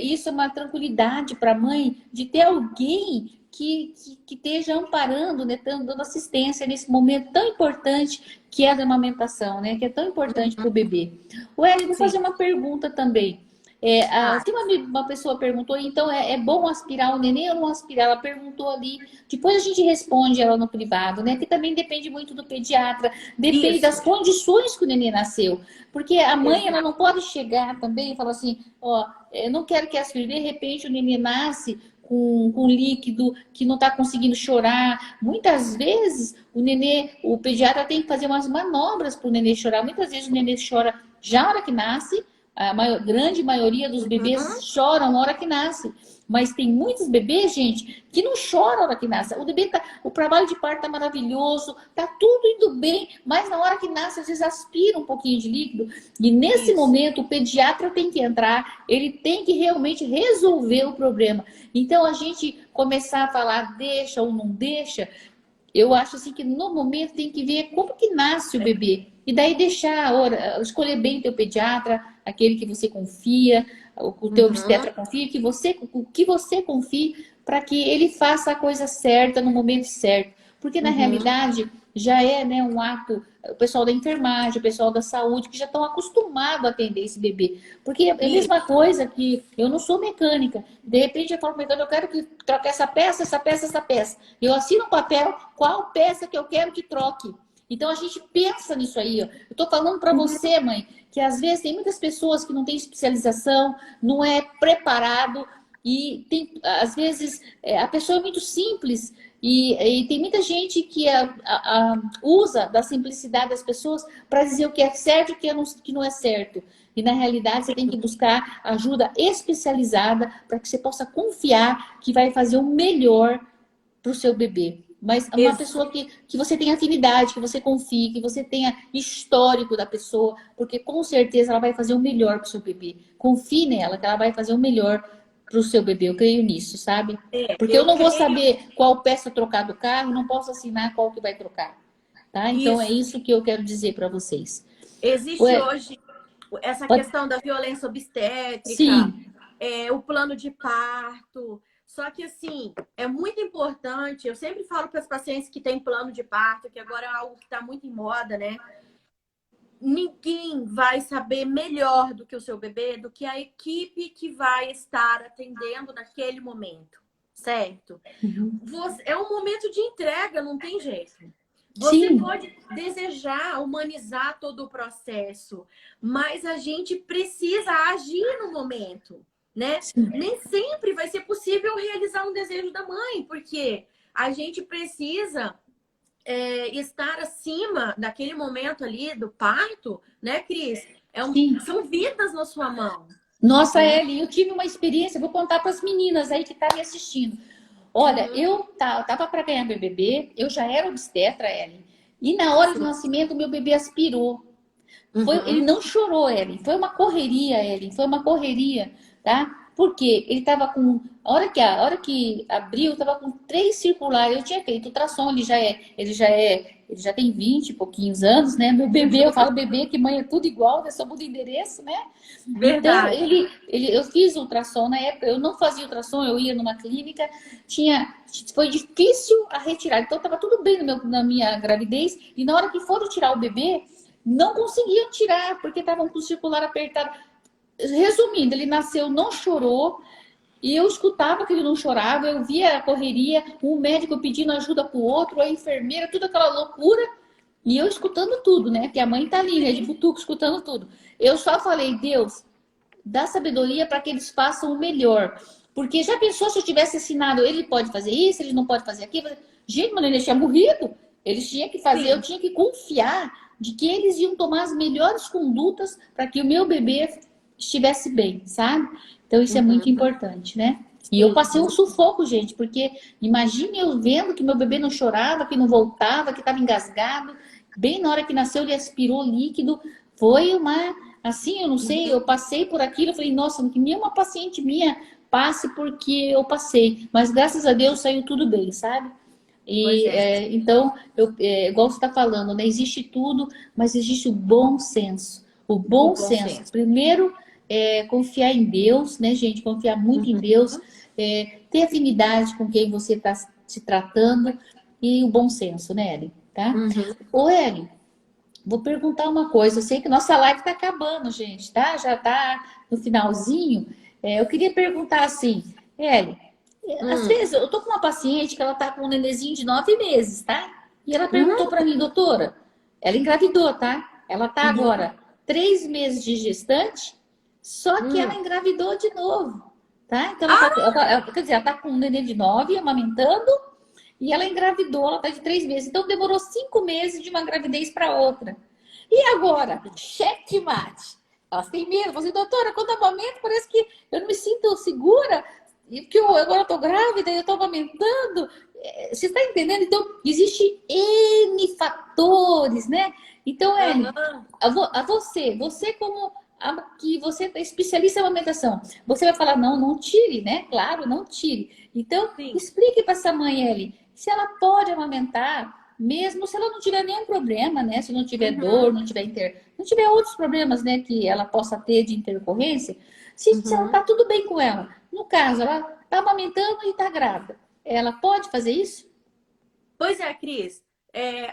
isso é uma tranquilidade para a mãe de ter alguém que esteja amparando, né, dando assistência nesse momento tão importante que é a da amamentação, né, que é tão importante para o bebê. O Ellen, vou fazer Sim. uma pergunta também. Vai. Tem uma pessoa perguntou, então é bom aspirar o neném ou não aspirar? Ela perguntou ali. Depois a gente responde ela no privado, né? Que também depende muito do pediatra, depende das Isso. condições que o neném nasceu. Porque a mãe ela Exato. não pode chegar também e falar assim, ó, eu não quero que aspire. De repente o neném nasce com líquido, que não está conseguindo chorar. Muitas vezes o pediatra tem que fazer umas manobras para o nenê chorar. Muitas vezes o nenê chora já na hora que nasce. Grande maioria dos bebês Uhum. choram na hora que nasce. Mas tem muitos bebês, gente, que não choram na hora que nasce. O trabalho de parto tá maravilhoso, tá tudo indo bem, mas na hora que nasce, às vezes aspira um pouquinho de líquido. E nesse Isso. momento, o pediatra tem que entrar, ele tem que realmente resolver o problema. Então, a gente começar a falar, deixa ou não deixa, eu acho assim que no momento tem que ver como que nasce o bebê. E daí deixar, escolher bem o teu pediatra, aquele que você confia, o teu Uhum. obstetra confia, o que você confie, para que ele faça a coisa certa no momento certo. Porque na Uhum. realidade, já é, né, um ato, o pessoal da enfermagem, o pessoal da saúde, que já estão acostumados a atender esse bebê. Porque é a mesma coisa que eu não sou mecânica. De repente eu falo pro mecânico, eu quero que troque essa peça, essa peça, essa peça. Eu assino um papel, qual peça que eu quero que troque. Então a gente pensa nisso aí, ó. Eu tô falando para você, mãe, que às vezes tem muitas pessoas que não têm especialização, não é preparado e tem, às vezes a pessoa é muito simples e tem muita gente que usa da simplicidade das pessoas para dizer o que é certo e o que não é certo. E na realidade você tem que buscar ajuda especializada para que você possa confiar que vai fazer o melhor para o seu bebê. Mas uma pessoa que você tenha afinidade, que você confie, que você tenha histórico da pessoa, porque com certeza ela vai fazer o melhor para o seu bebê. Confie nela, que ela vai fazer o melhor para o seu bebê. Eu creio nisso, sabe? Porque eu não vou saber qual peça trocar do carro, não posso assinar qual que vai trocar. Tá? Então é isso que eu quero dizer para vocês. Existe hoje essa questão da violência obstétrica, o plano de parto. Só que, assim, é muito importante. Eu sempre falo para as pacientes que têm plano de parto, que agora é algo que está muito em moda, né? Ninguém vai saber melhor do que o seu bebê, do que a equipe que vai estar atendendo naquele momento, certo? É um momento de entrega, não tem jeito. Você pode desejar humanizar todo o processo, mas a gente precisa agir no momento, né? Nem sempre vai ser possível realizar um desejo da mãe, porque a gente precisa estar acima daquele momento ali do parto, né, Cris? São vidas na sua mão. Nossa, Eli, eu tive uma experiência, vou contar para as meninas aí que estão me assistindo. Olha, eu tava para ganhar meu bebê, eu já era obstetra, Ellen. E na hora do nascimento, meu bebê aspirou. Ele não chorou, Ellen. Foi uma correria, Ellen. Foi uma correria, tá? Porque ele tava com... A hora que abriu, tava com 3 circulares. Eu tinha feito ultrassom, ele já tem 20 e pouquinhos anos, né? Meu bebê, eu falo bebê, que mãe é tudo igual, né? Só muda o endereço, né? Verdade. Então, eu fiz ultrassom na época, eu não fazia ultrassom, eu ia numa clínica, foi difícil a retirar. Então, tava tudo bem na minha gravidez, e na hora que foram tirar o bebê, não conseguiam tirar, porque estavam com o circular apertado. Resumindo, ele nasceu, não chorou, e eu escutava que ele não chorava, eu via a correria, um médico pedindo ajuda pro outro, a enfermeira, tudo aquela loucura, e eu escutando tudo, né? Que a mãe tá ali, né? De butuco, escutando tudo. Eu só falei, Deus, dá sabedoria para que eles façam o melhor. Porque já pensou se eu tivesse assinado, ele pode fazer isso, ele não pode fazer aquilo? Gente, mano, ele tinha morrido. Eles tinham que fazer, eu tinha que confiar de que eles iam tomar as melhores condutas para que o meu bebê estivesse bem, sabe? Então isso é muito importante, né? E eu passei um sufoco, gente, porque imagine eu vendo que meu bebê não chorava, que não voltava, que estava engasgado. Bem na hora que nasceu, ele aspirou líquido. Foi uma... Assim, eu não sei, eu passei por aquilo. Eu falei, nossa, que nenhuma paciente minha passe porque eu passei. Mas graças a Deus saiu tudo bem, sabe? E então, igual você está falando, né? Existe tudo, mas existe o bom senso. O bom senso. Primeiro, confiar em Deus, né, gente? Confiar muito em Deus. Ter afinidade com quem você está se tratando. E o bom senso, né, Ellen? Tá? Ô, Ellen, vou perguntar uma coisa. Eu sei que nossa live está acabando, gente, tá? Já está no finalzinho. Eu queria perguntar assim, Ellen, às vezes eu tô com uma paciente que ela tá com um nenenzinho de 9 meses, tá? E ela perguntou para mim, doutora, ela engravidou, tá? Ela tá agora 3 meses de gestante, só que ela engravidou de novo, tá? Então quer dizer, ela tá com um neném de 9, amamentando, e ela engravidou, ela tá de 3 meses. Então demorou 5 meses de uma gravidez para outra. E agora? Checkmate. Elas têm medo. Falei, doutora, quando eu amamento, parece que eu não me sinto segura. E porque agora eu tô grávida e eu tô amamentando. Você está entendendo? Então, existe N fatores, né? Então, você como que você é especialista em amamentação, você vai falar, não tire, né? Claro, não tire. Então, explique para essa mãe, Ellie, se ela pode amamentar, mesmo se ela não tiver nenhum problema, né? Se não tiver dor, não tiver outros problemas, né? Que ela possa ter de intercorrência, se ela tá tudo bem com ela. No caso, ela tá amamentando e tá grávida. Ela pode fazer isso? Pois é, Cris.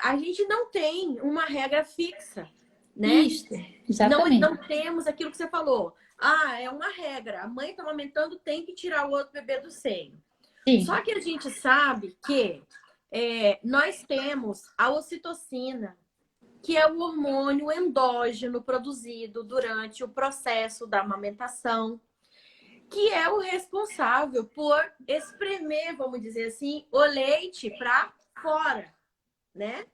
a gente não tem uma regra fixa, né? Isso, exatamente. Não temos aquilo que você falou. Ah, é uma regra. A mãe está amamentando, tem que tirar o outro bebê do seio. Sim. Só que a gente sabe que nós temos a ocitocina, que é o hormônio endógeno produzido durante o processo da amamentação, que é o responsável por espremer, vamos dizer assim, o leite para fora, né?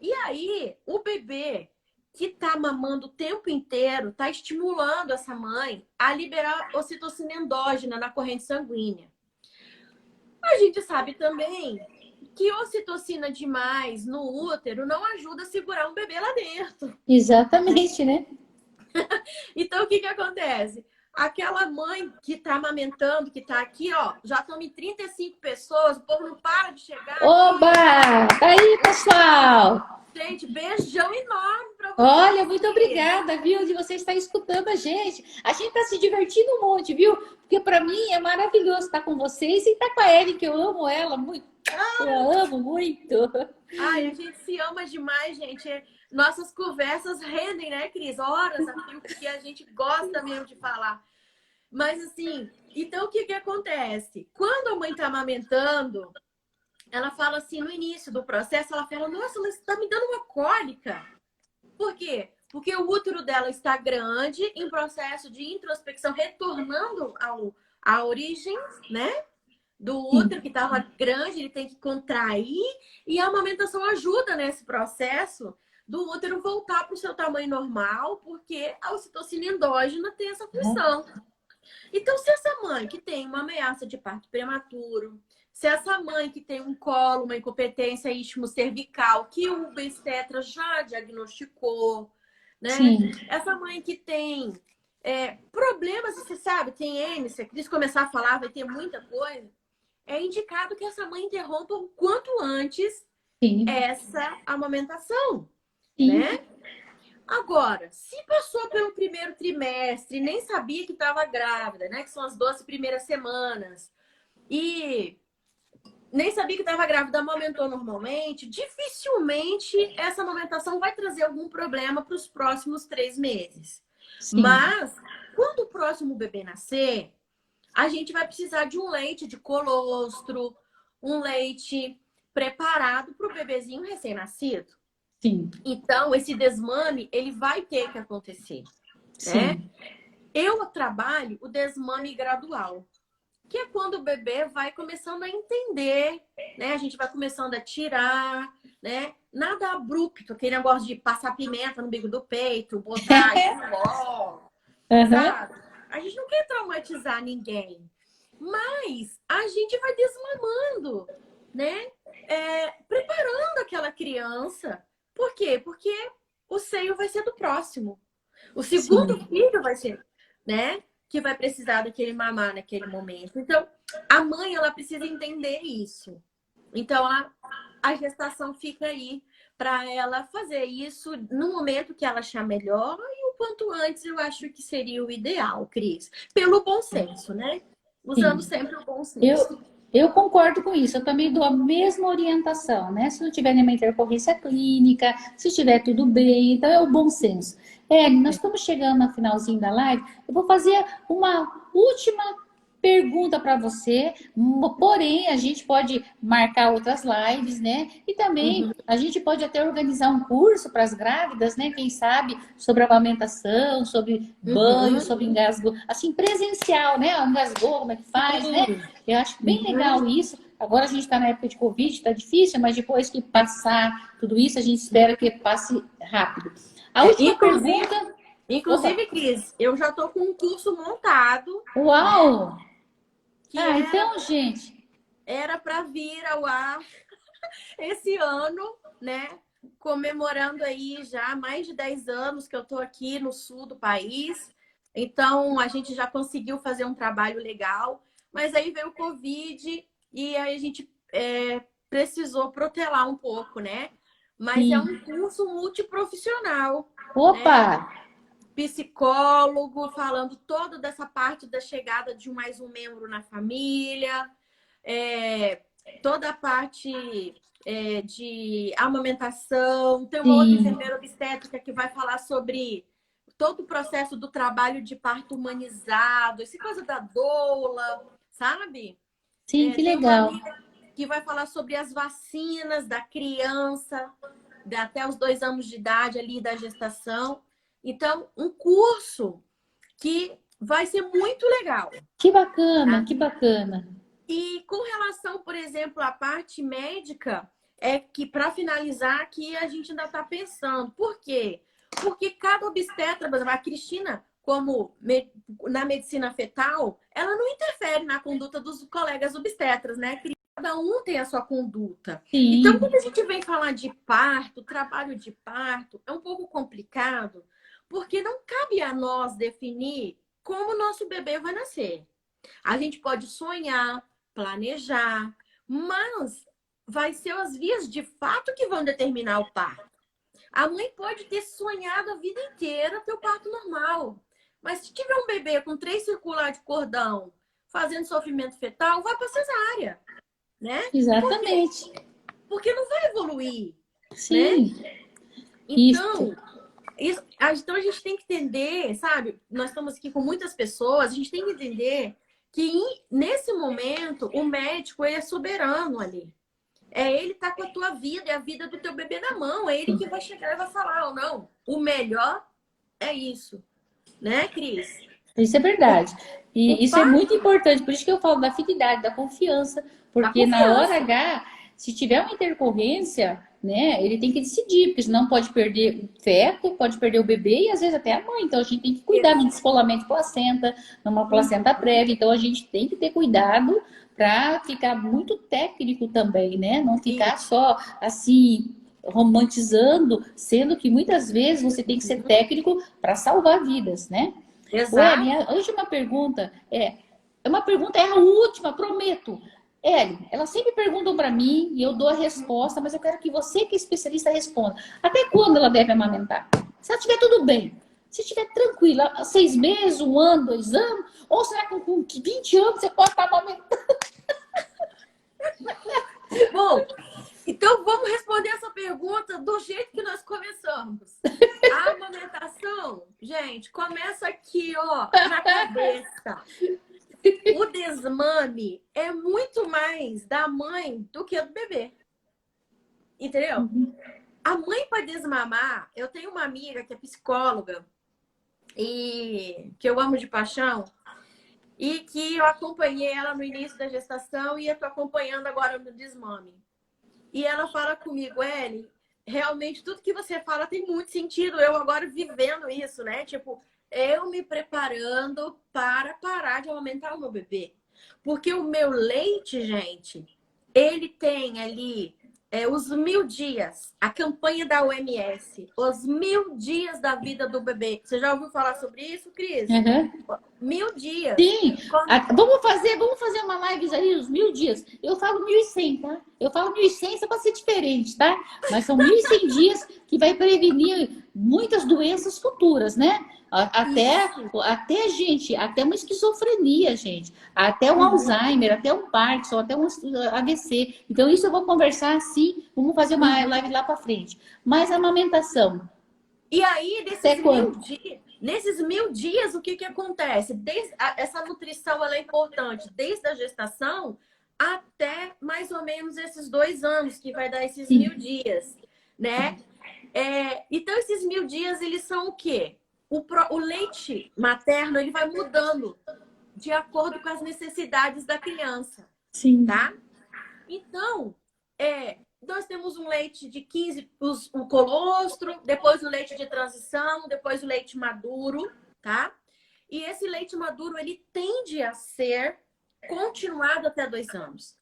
E aí, o bebê que está mamando o tempo inteiro está estimulando essa mãe a liberar ocitocina endógena na corrente sanguínea. A gente sabe também que ocitocina demais no útero não ajuda a segurar um bebê lá dentro. Exatamente, né? Então, o que acontece? Aquela mãe que está amamentando, que está aqui, ó, já estão em 35 pessoas, o povo não para de chegar. Oba! Tá aí, pessoal! Gente, beijão enorme para vocês. Olha, muito obrigada, viu, de você estar escutando a gente. A gente tá se divertindo um monte, viu? Porque para mim é maravilhoso estar com vocês e estar com a Ellen, que eu amo ela muito. Eu amo muito. Ai, a gente se ama demais, gente. Nossas conversas rendem, né, Cris? Horas a fio, porque a gente gosta mesmo de falar. Mas assim, então o que acontece? Quando a mãe tá amamentando, ela fala assim, no início do processo, ela fala, nossa, mas tá me dando uma cólica. Por quê? Porque o útero dela está grande, em processo de introspecção, retornando à origem, né? Do útero que estava grande, ele tem que contrair, e a amamentação ajuda nesse processo do útero voltar para o seu tamanho normal, porque a ocitocina endógena tem essa função. Então, se essa mãe que tem uma ameaça de parto prematuro, se essa mãe que tem um colo, uma incompetência istmo-cervical, que o obstetra já diagnosticou, né? Sim. Essa mãe que tem problemas, você sabe, tem N, se a Cris começar a falar, vai ter muita coisa. É indicado que essa mãe interrompa o quanto antes essa amamentação, Sim. né? Agora, se passou pelo primeiro trimestre, nem sabia que estava grávida, né? Que são as 12 primeiras semanas, e nem sabia que estava grávida, amamentou normalmente, dificilmente essa amamentação vai trazer algum problema para os próximos 3 meses. Sim. Mas, quando o próximo bebê nascer, a gente vai precisar de um leite de colostro, um leite preparado para o bebezinho recém-nascido. Sim. Então, esse desmame, ele vai ter que acontecer, Sim. né? Eu trabalho o desmame gradual, que é quando o bebê vai começando a entender, né? A gente vai começando a tirar, né? Nada abrupto, aquele negócio de passar pimenta no bico do peito, botar sabe? A gente não quer traumatizar ninguém, mas a gente vai desmamando, né? Preparando aquela criança. Por quê? Porque o seio vai ser do próximo. O segundo filho vai ser, né? Que vai precisar daquele mamar naquele momento. Então, a mãe, ela precisa entender isso. Então, a gestação fica aí para ela fazer isso no momento que ela achar melhor e o quanto antes eu acho que seria o ideal, Cris. Pelo bom senso, né? Usando sempre o bom senso. Eu concordo com isso, eu também dou a mesma orientação, né? Se não tiver nenhuma intercorrência clínica, se estiver tudo bem, então é o bom senso. Nós estamos chegando no finalzinho da live, eu vou fazer uma última pergunta para você, porém a gente pode marcar outras lives, né? E também a gente pode até organizar um curso para as grávidas, né? Quem sabe sobre amamentação, sobre banho, sobre engasgo, assim presencial, né? Engasgou, como é que faz, né? Eu acho bem legal isso. Agora a gente está na época de Covid, está difícil, mas depois que passar tudo isso, a gente espera que passe rápido. A última pergunta. Inclusive, Cris, eu já estou com um curso montado. Uau! Né? Então, gente. Era para vir ao ar esse ano, né? Comemorando aí já mais de 10 anos que eu estou aqui no sul do país. Então, a gente já conseguiu fazer um trabalho legal. Mas aí veio o Covid e aí a gente precisou protelar um pouco, né? Mas é um curso multiprofissional. Opa! Né? Psicólogo, falando toda dessa parte da chegada de mais um membro na família, toda a parte de amamentação. Tem uma outra Sim, enfermeira obstétrica que vai falar sobre todo o processo do trabalho de parto humanizado, essa coisa da doula, sabe? sim, que Tem uma legal. amiga que vai falar sobre as vacinas da criança, até os 2 anos de idade ali da gestação. Então, um curso que vai ser muito legal. Que bacana, Tá? que bacana. E com relação, por exemplo, à parte médica, é que para finalizar aqui a gente ainda está pensando. Por quê? Porque cada obstetra, por exemplo, a Cristina, como na medicina fetal, ela não interfere na conduta dos colegas obstetras, né? Cada um tem a sua conduta. Então, quando Sim, a gente vem falar de parto, trabalho de parto, é um pouco complicado, porque não cabe a nós definir como o nosso bebê vai nascer. A gente pode sonhar, planejar, mas vai ser as vias de fato que vão determinar o parto. A mãe pode ter sonhado a vida inteira ter o parto normal, mas se tiver um bebê com 3 circular de cordão fazendo sofrimento fetal, vai para cesárea, né? Por quê? exatamente. Porque não vai evoluir, né? Sim, isso. Então, então a gente tem que entender, sabe? Nós estamos aqui com muitas pessoas, a gente tem que entender que nesse momento o médico ele é soberano ali. É ele tá com a tua vida, é a vida do teu bebê na mão, é ele que vai chegar e vai falar ou não. O melhor é isso, né, Cris? Isso é O, verdade. o E isso é muito parto importante. Por isso que eu falo da afinidade, da confiança. da Porque na hora confiança. H, se tiver uma intercorrência, né, ele tem que decidir, porque senão pode perder o feto, pode perder o bebê e às vezes até a mãe. Então a gente tem que cuidar no descolamento de placenta, numa placenta prévia. Então a gente tem que ter cuidado para ficar muito técnico também, né? Não ficar Isso. só assim romantizando, sendo que muitas vezes você tem que ser técnico para salvar vidas, né? Ué, Exato. minha última pergunta é uma pergunta, é a última, prometo. Elas sempre perguntam para mim e eu dou a resposta, mas eu quero que você, que é especialista, responda. Até quando ela deve amamentar? Se ela estiver tudo bem, se estiver tranquila, 6 meses, 1 ano, 2 anos, ou será que com 20 anos você pode estar amamentando? Bom, então vamos responder essa pergunta do jeito que nós começamos. A amamentação, gente, começa aqui, ó, na cabeça. O desmame é muito mais da mãe do que do bebê. Entendeu? A mãe para desmamar, eu tenho uma amiga que é psicóloga e que eu amo de paixão e que eu acompanhei ela no início da gestação e eu tô acompanhando agora no desmame. E ela fala comigo, Ellie, realmente tudo que você fala tem muito sentido. Eu agora vivendo isso, né? Tipo, eu me preparando para parar de aumentar o meu bebê. Porque o meu leite, gente, ele tem ali os 1.000 dias, a campanha da OMS, os 1.000 dias da vida do bebê. Você já ouviu falar sobre isso, Cris? Uhum. 1.000 dias. Sim, vamos fazer uma live ali, os 1.000 dias. Eu falo 1.100, tá? Eu falo 1.100 só para ser diferente, tá? Mas são 1.100 dias que vai prevenir muitas doenças futuras, né? Até, Isso. até gente, até uma esquizofrenia, gente, até um Uhum. Alzheimer, até um Parkinson, até um AVC. Então, isso eu vou conversar assim, vamos fazer uma Uhum. live lá para frente. Mas a amamentação, E aí, até quando? nesses 1.000 dias, o que que acontece? Essa nutrição ela é importante desde a gestação até mais ou menos esses 2 anos, que vai dar esses mil Sim, dias, né? Então, esses 1.000 dias, eles são o quê? O leite materno, ele vai mudando de acordo com as necessidades da criança, sim, tá? Então, nós temos um leite de 15, o colostro, depois o leite de transição, depois o leite maduro, tá? E esse leite maduro, ele tende a ser continuado até 2 anos.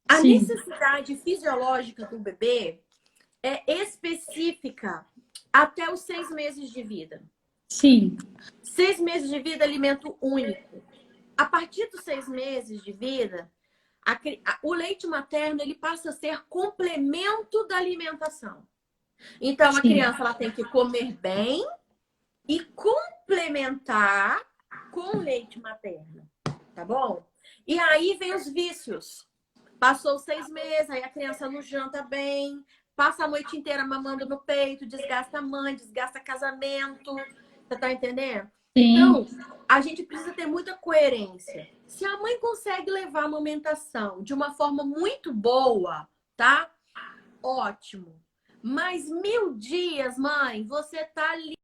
A sim, necessidade fisiológica do bebê é específica até os 6 meses de vida. sim, 6 meses de vida, alimento único. A partir dos 6 meses de vida, o leite materno ele passa a ser complemento da alimentação. Então, a sim. criança ela tem que comer bem e complementar com leite materno, tá bom? E aí vem os vícios. Passou os 6 meses, aí a criança não janta bem, passa a noite inteira mamando no peito, desgasta a mãe, desgasta casamento. Você tá entendendo? Sim. Então, a gente precisa ter muita coerência. Se a mãe consegue levar a amamentação de uma forma muito boa, tá? Ótimo. Mas 1000 dias, mãe, você tá ali